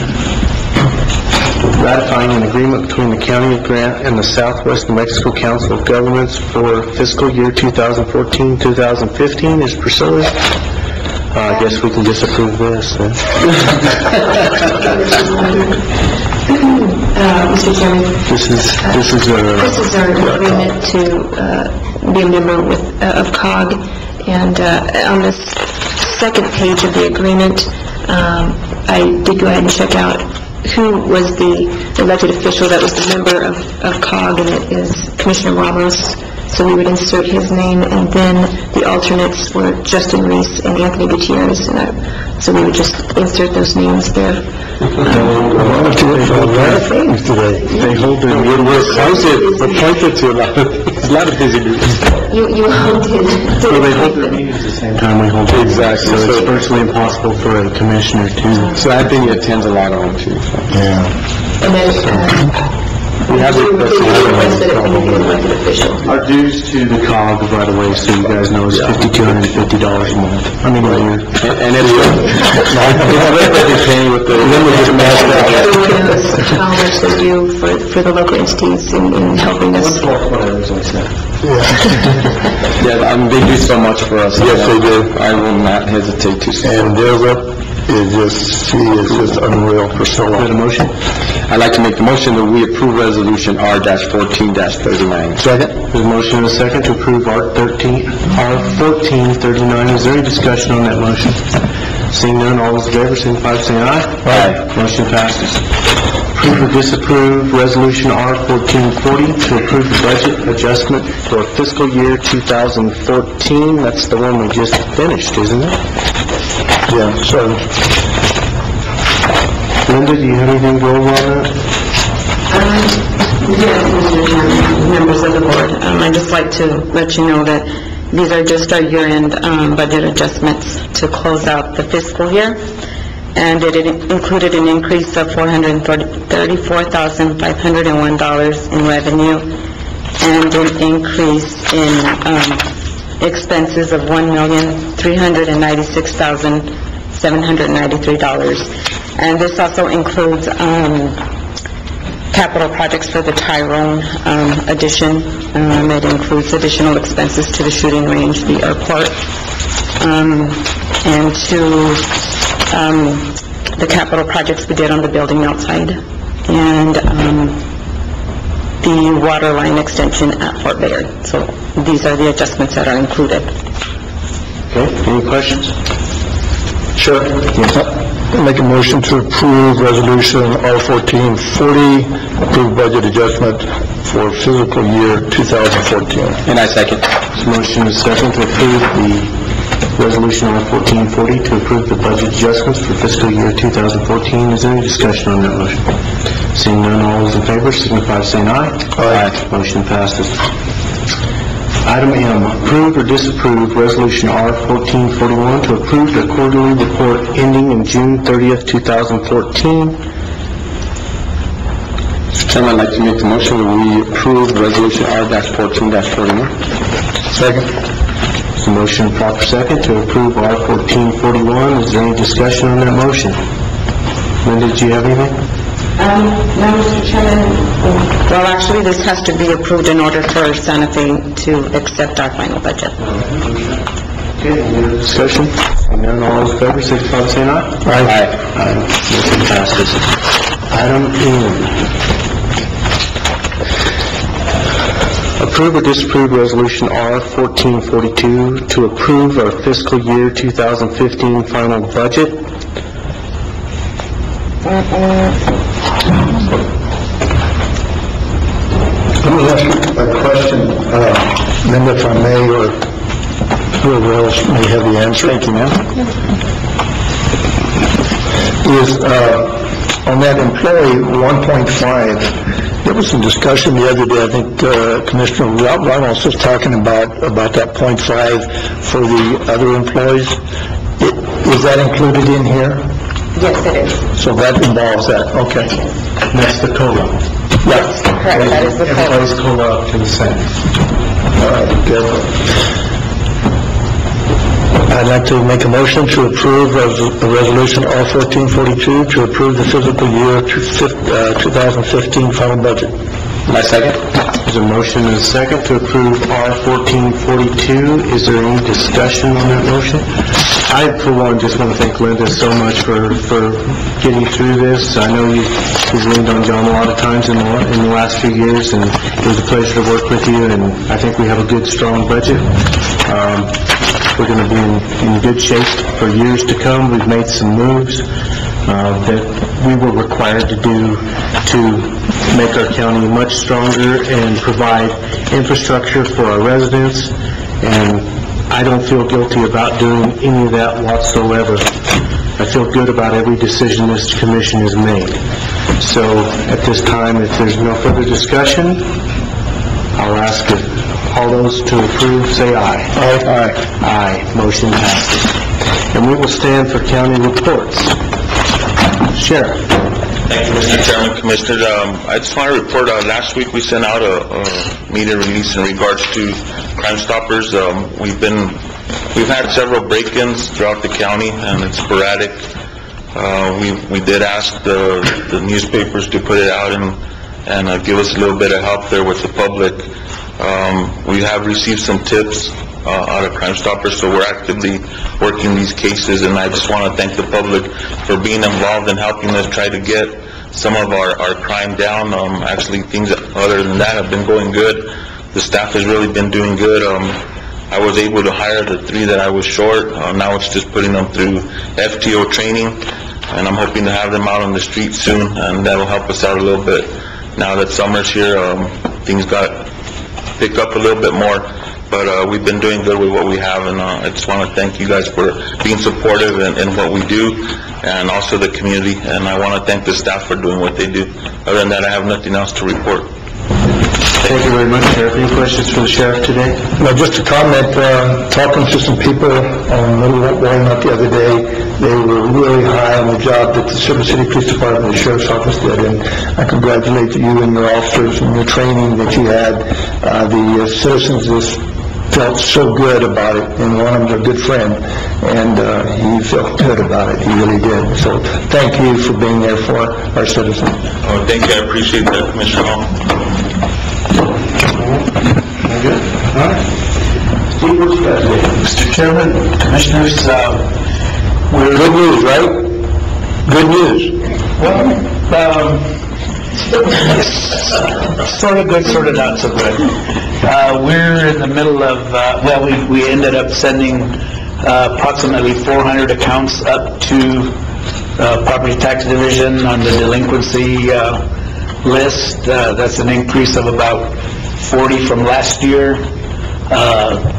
ratifying an agreement between the County of Grant and the Southwest New Mexico Council of Governments for fiscal year 2014-2015. Is Priscilla? I guess we can disapprove this then. Mr. Chairman. This is our agreement to be a member of COG, and on this second page of the agreement, I did go ahead and check out who was the elected official that was the member of COG, and it is Commissioner Ramos. So we would insert his name, and then the alternates were Justin Reese and Anthony Gutierrez, and so we would just insert those names there. They hold their we're appointed to a lot of busy meetings. You hold it. So they hold their meetings at the same time we hold it. Exactly. So it's virtually impossible for a commissioner to. So I think he attends a lot of them too. So. Yeah. And then, we have requested it from the elected official. Our dues to the COG, by the way, so you guys know, is $5,250 a month. I mean, a year. And it's everybody paying with the Everyone knows how much they do for the local entities in helping us. Yeah, I mean, they do so much for us. Yes, they do. I will not hesitate to say. And their rep is just unreal for so long. Is that a motion? I'd like to make the motion that we approve resolution R-14-39. Second? There's a motion and a second to approve R-1439. Is there any discussion on that motion? Seeing none, all those in favor, signify by saying aye. Aye. Motion passes. Approve or disapprove resolution R-1440 to approve the budget adjustment for fiscal year 2014. That's the one we just finished, isn't it? Yeah, sorry. Linda, do you have anything to go over on that? Yes, Mr. Chairman, members of the board, I'd just like to let you know that these are just our year-end budget adjustments to close out the fiscal year, and it included an increase of $434,501 in revenue and an increase in expenses of $1,396,793. And this also includes capital projects for the Tyrone addition. It includes additional expenses to the shooting range, the airport, and to the capital projects we did on the building outside, and the water line extension at Fort Bayard. So these are the adjustments that are included. Okay, any questions? Sure. I'll make a motion to approve Resolution R-1440, approve budget adjustment for fiscal year 2014. And I second. Motion is second to approve the Resolution R-1440 to approve the budget adjustments for fiscal year 2014. Is there any discussion on that motion? Seeing none, all those in favor signify by saying aye. Aye. Motion passes. Item M, approve or disapprove Resolution R-1441 to approve the quarterly report ending in June 30th, 2014. Mr. Chairman, I'd like to make the motion that we approve Resolution R-14-41. Second. There's a motion, proper second, to approve R-1441. Is there any discussion on that motion? Linda, did you have anything? No, Mr. Chairman. Well, actually, this has to be approved in order for Santa Fe to accept our final budget. Okay, any other discussion? Seeing none, all those in favor signify by saying aye. Aye. Aye. Motion passes. Item N. Approve or disapprove Resolution R-1442 to approve our fiscal year 2015 final budget. Let me ask you a question, Linda, if I may, or whoever else may have the answer. Thank you, ma'am. Is, on that employee 1.5, there was some discussion the other day, I think Commissioner Reynolds was talking about that 0.5 for the other employees. Is that included in here? Yes, it is. So that involves that, okay. That's the COLA. Yes, correct, that is the code. Everybody's COLA up to the same. All right, good. I'd like to make a motion to approve the Resolution R-1442 to approve the fiscal year 2015 final budget. My second. There's a motion and a second to approve R-1442. Is there any discussion on that motion? I, for one, just want to thank Linda so much for getting through this. I know you've leaned on John a lot of times in the last few years, and it was a pleasure to work with you, and I think we have a good, strong budget. We're going to be in good shape for years to come. We've made some moves that we were required to do to make our county much stronger and provide infrastructure for our residents, and I don't feel guilty about doing any of that whatsoever. I feel good about every decision this commission has made. So at this time, if there's no further discussion, I'll ask if all those to approve say aye. Aye. Aye. Aye. Motion passes. And we will stand for county reports. Sheriff. Thank you, Mr. Chairman, Commissioners. I just want to report, last week we sent out a media release in regards to Crime Stoppers. We've had several break-ins throughout the county, and it's sporadic. We did ask the newspapers to put it out and give us a little bit of help there with the public. We have received some tips out of Crime Stoppers, so we're actively working these cases, and I just want to thank the public for being involved and helping us try to get some of our crime down. Actually, things other than that have been going good. The staff has really been doing good. I was able to hire the 3 that I was short. Now it's just putting them through FTO training, and I'm hoping to have them out on the street soon, and that'll help us out a little bit. Now that summer's here, things got picked up a little bit more. but we've been doing good with what we have, and I just want to thank you guys for being supportive in what we do, and also the community, and I want to thank the staff for doing what they do. Other than that, I have nothing else to report. Thank you very much, Sheriff. Any questions for the Sheriff today? No, just a comment, talking to some people on Little Walnut the other day, they were really high on the job that the Silver City Police Department and the Sheriff's Office did, and I congratulate you and your officers and your training that you had. The citizens just felt so good about it, and one of them's a good friend, and he felt good about it, he really did. So thank you for being there for our citizens. Oh, thank you, I appreciate that, Commissioner Hall. Mr. Chairman, Commissioners, we're... Good news, right? Good news. Well, sort of good, sort of not so good. We're in the middle of, we ended up sending approximately 400 accounts up to Property Tax Division on the delinquency list. That's an increase of about 40 from last year.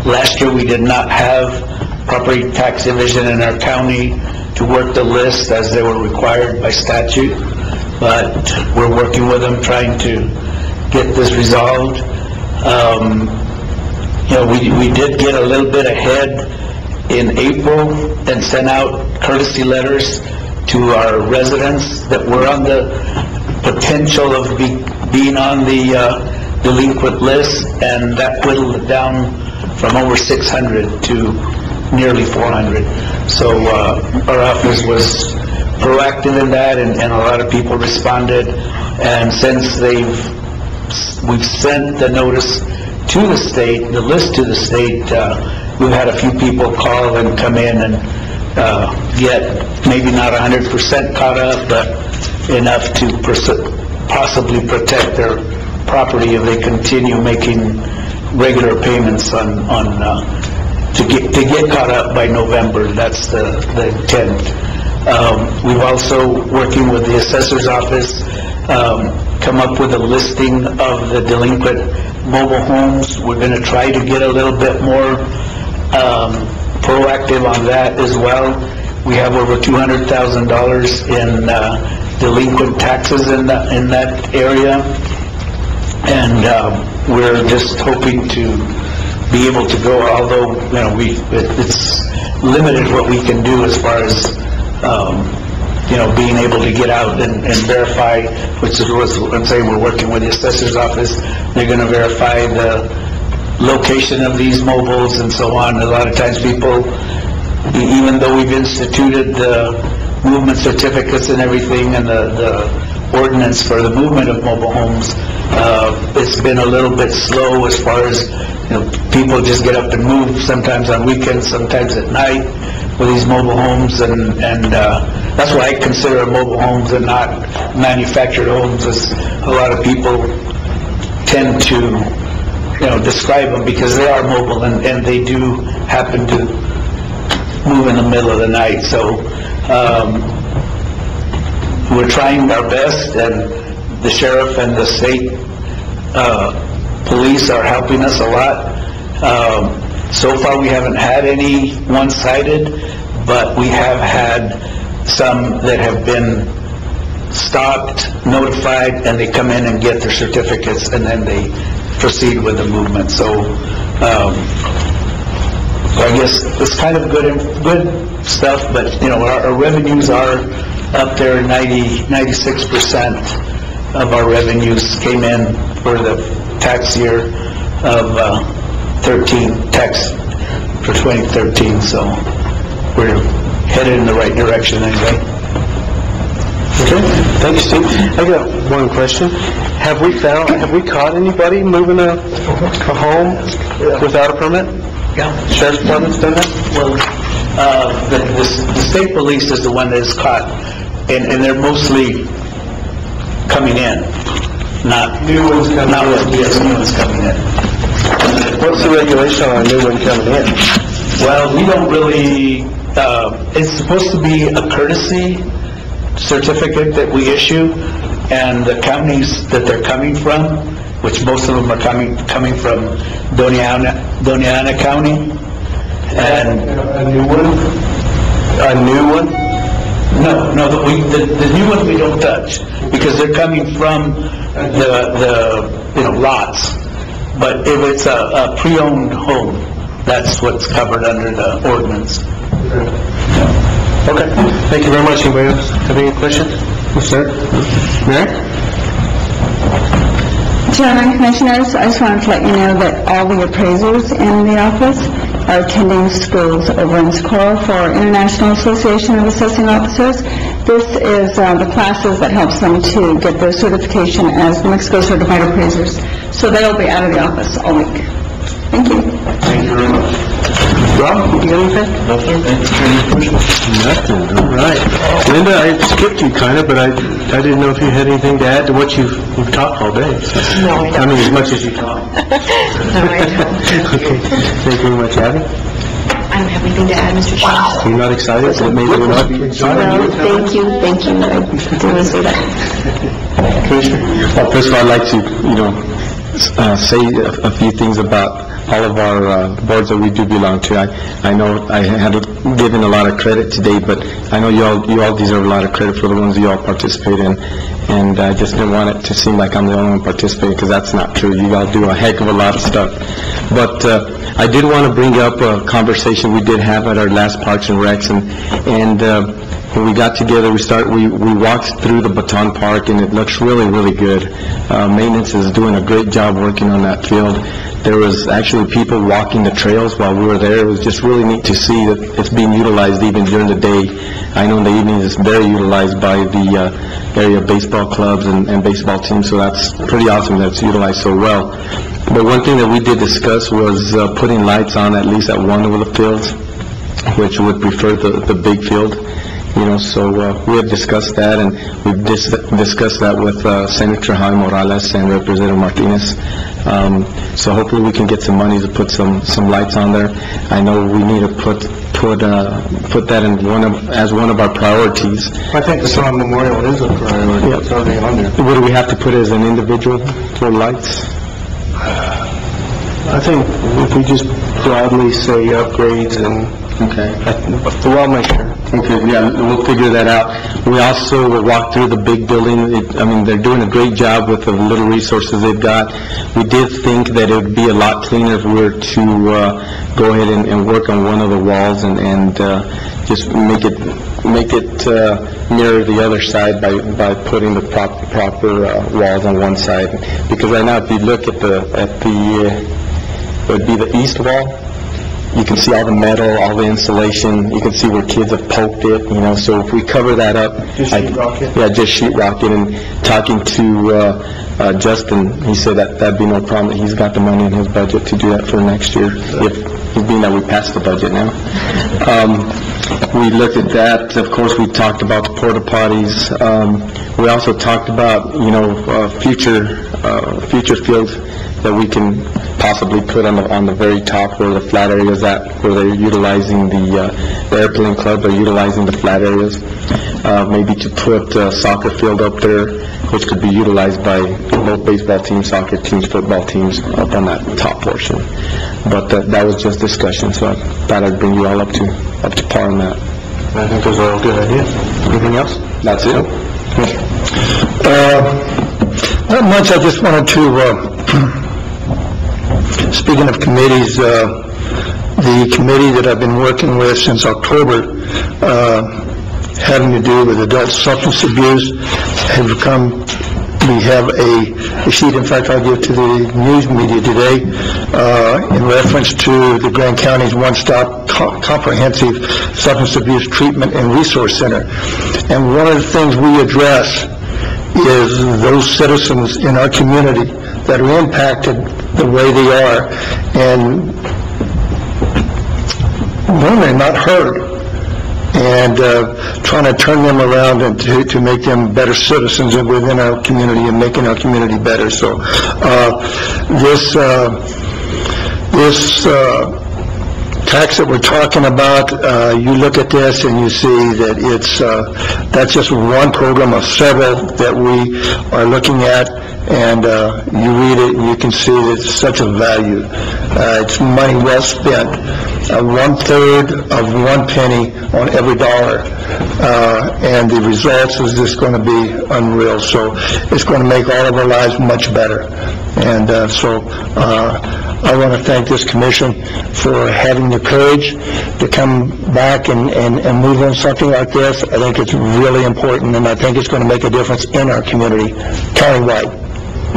Last year we did not have Property Tax Division in our county to work the list as they were required by statute, but we're working with them trying to get this resolved. We did get a little bit ahead in April and sent out courtesy letters to our residents that were on the potential of being on the delinquent list, and that whittled it down from over 600 to nearly 400. So our office was proactive in that, and a lot of people responded. And since we've sent the notice to the state, the list to the state, we've had a few people call and come in and get maybe not 100% caught up, but enough to possibly protect their property if they continue making regular payments on to get caught up by November. That's the intent. We've also, working with the assessor's office, come up with a listing of the delinquent mobile homes. We're going to try to get a little bit more proactive on that as well. We have over $200,000 in delinquent taxes in that area, and we're just hoping to be able to go, although it's limited what we can do as far as being able to get out and verify, which is what I'm saying. We're working with the assessor's office. They're going to verify the location of these mobiles and so on. A lot of times people, even though we've instituted the movement certificates and everything and the ordinance for the movement of mobile homes, it's been a little bit slow as far as people just get up and move, sometimes on weekends, sometimes at night with these mobile homes, and that's why I consider mobile homes and not manufactured homes, as a lot of people tend to describe them, because they are mobile and they do happen to move in the middle of the night. So we're trying our best, and the sheriff and the state police are helping us a lot. So far we haven't had any one-sided, but we have had some that have been stopped, notified, and they come in and get their certificates, and then they proceed with the movement. So I guess it's kind of good stuff, but our revenues are up there. 96% of our revenues came in for the tax year of 13 tax for 2013. So we're headed in the right direction anyway. Okay, thank you, Steve. I got one question. Have we caught anybody moving a home without a permit? Yeah. Sheriff's Department's done that? Well, the state police is the one that is caught, and they're mostly coming in, not new ones coming in. Yes, new ones coming in. What's the regulation on a new one coming in? Well, we don't really, it's supposed to be a courtesy certificate that we issue, and the counties that they're coming from which most of them are coming from Doña County. And A new one? a new one? No, the new one we don't touch, because they're coming from the lots. But if it's a pre-owned home, that's what's covered under the ordinance. Okay, thank you very much. Anybody else have any questions? Yes, sir. Mary? Chairman, Commissioners, I just wanted to let you know that all the appraisers in the office are attending schools over in Socorro for International Association of Assessing Officers. This is the classes that helps them to get their certification as Mexico Certified Appraisers. So they'll be out of the office all week. Thank you. Thank you very much. Rob, you got anything? Nothing, all right. Linda, I skipped you kind of, but I didn't know if you had anything to add to what you've talked all day. So. No, I don't. I mean, as much as you talk. No, I don't. Okay, thank you very much, Abby. I don't have anything to add, Mr. Chairman. You're not excited? So maybe we're not No, thank you. I didn't want to say that. Commissioner? Well, first of all, I'd like to, say a few things about all of our boards that we do belong to. I know I had given a lot of credit today, but I know you all deserve a lot of credit for the ones you all participate in, and I just didn't want it to seem like I'm the only one participating, because that's not true. You all do a heck of a lot of stuff. But I did want to bring up a conversation we did have at our last Parks and Recs, and when we got together, we walked through the Baton Park, and it looks really, really good. Maintenance is doing a great job working on that field. There was actually people walking the trails while we were there. It was just really neat to see that it's being utilized even during the day. I know in the evenings it's very utilized by the area baseball clubs and baseball teams, so that's pretty awesome that it's utilized so well. But one thing that we did discuss was putting lights on at least at one of the fields, which would prefer the big field. So we have discussed that, and we've discussed that with Senator Jaime Morales and Representative Martinez. So hopefully we can get some money to put some lights on there. I know we need to put that in as one of our priorities. I think the Strong Memorial is a priority. Yep. It's already on there. What do we have to put as an individual for lights? I think if we just broadly say upgrades and... Okay. Well, I'll make sure. Okay, yeah, we'll figure that out. We also will walk through the big building. They're doing a great job with the little resources they've got. We did think that it would be a lot cleaner if we were to go ahead and work on one of the walls and just make it mirror the other side by putting the proper walls on one side. Because right now, if you look at it would be the east wall. You can see all the metal, all the insulation. You can see where kids have poked it, So if we cover that up... Just sheetrock it? Yeah, just sheetrock it. And talking to Justin, he said that'd be no problem. He's got the money in his budget to do that for next year, if being that we passed the budget now. We looked at that. Of course, we talked about the porta potties. We also talked about, future fields that we can possibly put on the very top where the flat area is at, where they're utilizing the airplane club, they're utilizing the flat areas. Maybe to put a soccer field up there, which could be utilized by both baseball teams, soccer teams, football teams, up on that top portion. But that was just discussion, so I thought I'd bring you all up to par on that. I think those are all good ideas. Anything else? That's it. Not much. I just wanted to, speaking of committees, the committee that I've been working with since October, having to do with adult substance abuse, we have a sheet, in fact, I'll give to the news media today, in reference to the Grand County's one-stop comprehensive substance abuse treatment and resource center. And one of the things we address is those citizens in our community that are impacted the way they are, and normally not heard, and trying to turn them around and to make them better citizens within our community and making our community better. So this tax that we're talking about, you look at this and you see that that's just one program of several that we are looking at. and you read it, and you can see that it's such a value. It's money well spent. 1/3 of 1 penny on every dollar, and the results is just going to be unreal. So it's going to make all of our lives much better. And so I want to thank this commission for having the courage to come back and move on something like this. I think it's really important, and I think it's going to make a difference in our community, countywide.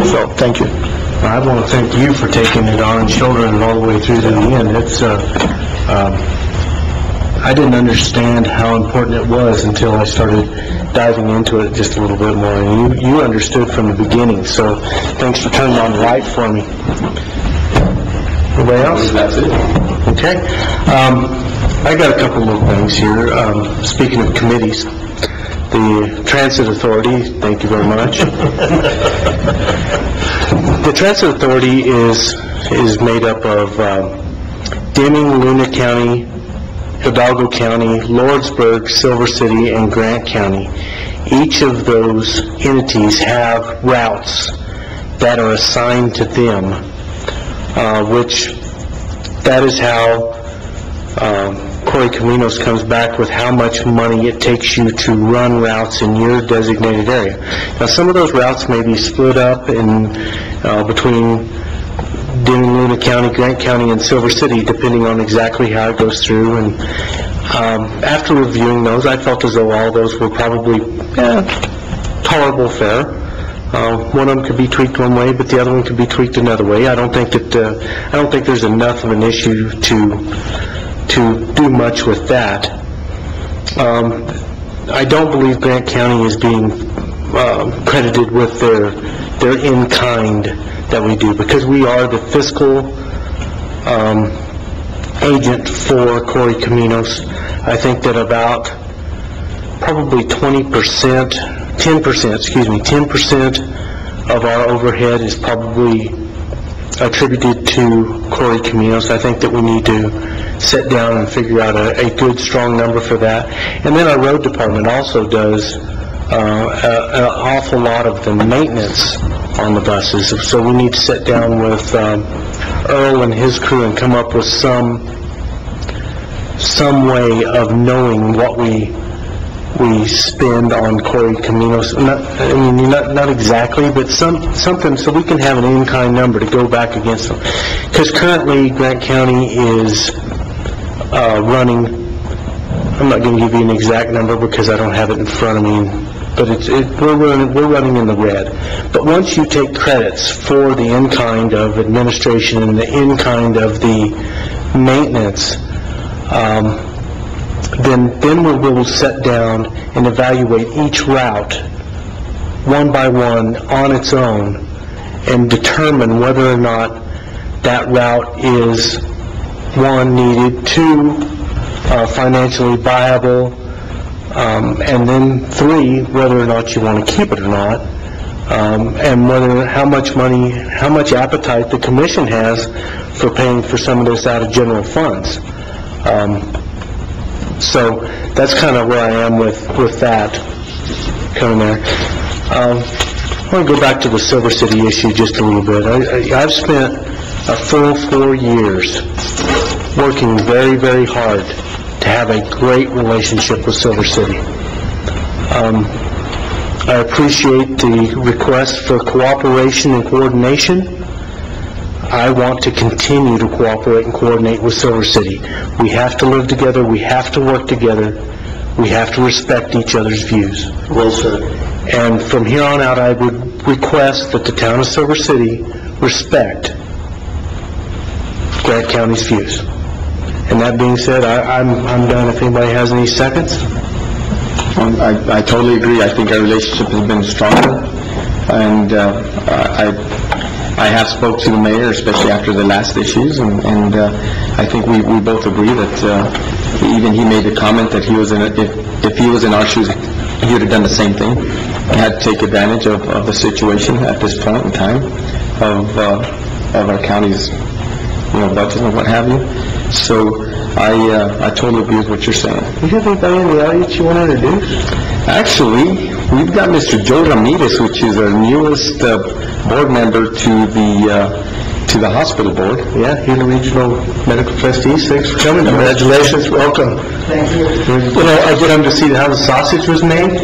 So, thank you. I want to thank you for taking it on and shouldering it all the way through to the end. It's, I didn't understand how important it was until I started diving into it just a little bit more, and you understood from the beginning, so thanks for turning on the light for me. Anybody else? That's it. Okay. I got a couple little things here. Speaking of committees, the Transit Authority, thank you very much. The Transit Authority is made up of Deming, Luna County, Hidalgo County, Lordsburg, Silver City, and Grant County. Each of those entities have routes that are assigned to them, which that is how Corey Caminos comes back with how much money it takes you to run routes in your designated area. Now, some of those routes may be split up in between Deming, Luna County, Grant County, and Silver City, depending on exactly how it goes through. And after reviewing those, I felt as though all those were probably tolerable fare. One of them could be tweaked one way, but the other one could be tweaked another way. I don't think there's enough of an issue to do much with that. I don't believe Grant County is being credited with their in-kind that we do, because we are the fiscal agent for Corey Caminos. I think that about probably 10% of our overhead is probably attributed to Corey Caminos. I think that we need to sit down and figure out a good, strong number for that. And then our road department also does an awful lot of the maintenance on the buses. So we need to sit down with Earl and his crew and come up with some way of knowing what we spend on Corey Caminos. Not exactly, but something so we can have an in-kind number to go back against them. Because currently Grant County is running, I'm not going to give you an exact number because I don't have it in front of me, but we're running in the red. But once you take credits for the in-kind of administration and the in-kind of the maintenance, then we will sit down and evaluate each route one by one on its own and determine whether or not that route is, one, needed, two, financially viable, and then three, whether or not you want to keep it or not, and how much appetite the commission has for paying for some of this out of general funds. So that's kind of where I am with that coming there. I want to go back to the Silver City issue just a little bit. I've spent a full 4 years working very, very hard to have a great relationship with Silver City. I appreciate the request for cooperation and coordination. I want to continue to cooperate and coordinate with Silver City. We have to live together. We have to work together. We have to respect each other's views. Well said. And from here on out, I would request that the town of Silver City respect Grant County's views. And that being said, I'm done. If anybody has any seconds? I totally agree. I think our relationship has been stronger, and I have spoke to the mayor, especially after the last issues, and I think we both agree that even he made the comment that he was if he was in our shoes, he would have done the same thing. He had to take advantage of the situation at this point in time of our county's budget and what have you. So I totally agree with what you're saying. Do you have anybody in the audience you want to introduce? Actually, we've got Mr. Joe Ramirez, which is our newest board member to the hospital board. Yeah, he's the regional medical trustee. Thanks for coming. Congratulations, welcome. Thank you. You know, I get him to see how the sausage was made.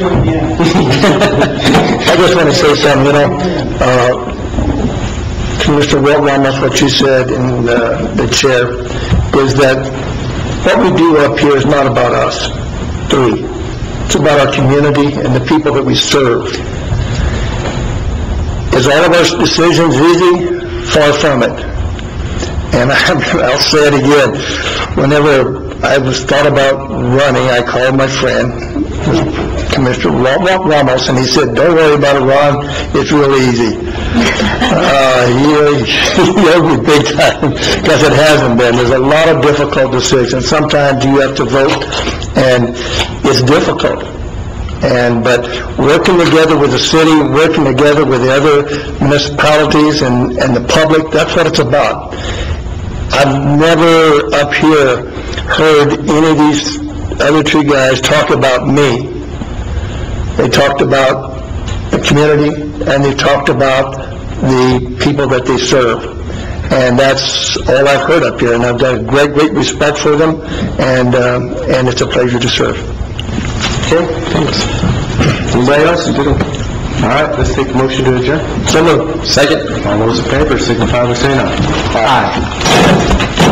I just want to say something, Commissioner Ramos, what you said in the chair, is that what we do up here is not about us, three. It's about our community and the people that we serve. Is all of our decisions easy? Far from it. And I'll say it again. Whenever I was thought about running, I called my friend, Commissioner Ramos, and he said, "Don't worry about it, Ron. It's real easy." He owed me big time, because it hasn't been. There's a lot of difficult decisions. Sometimes you have to vote, and it's difficult. But working together with the city, working together with the other municipalities and the public, that's what it's about. I've never up here heard any of these other two guys talk about me. They talked about the community, and they talked about the people that they serve. And that's all I've heard up here, and I've got great respect for them, and it's a pleasure to serve. Okay, thanks. Anybody else? All right, let's take a motion to adjourn. So moved. Second. All those in favor signify by saying aye. Aye.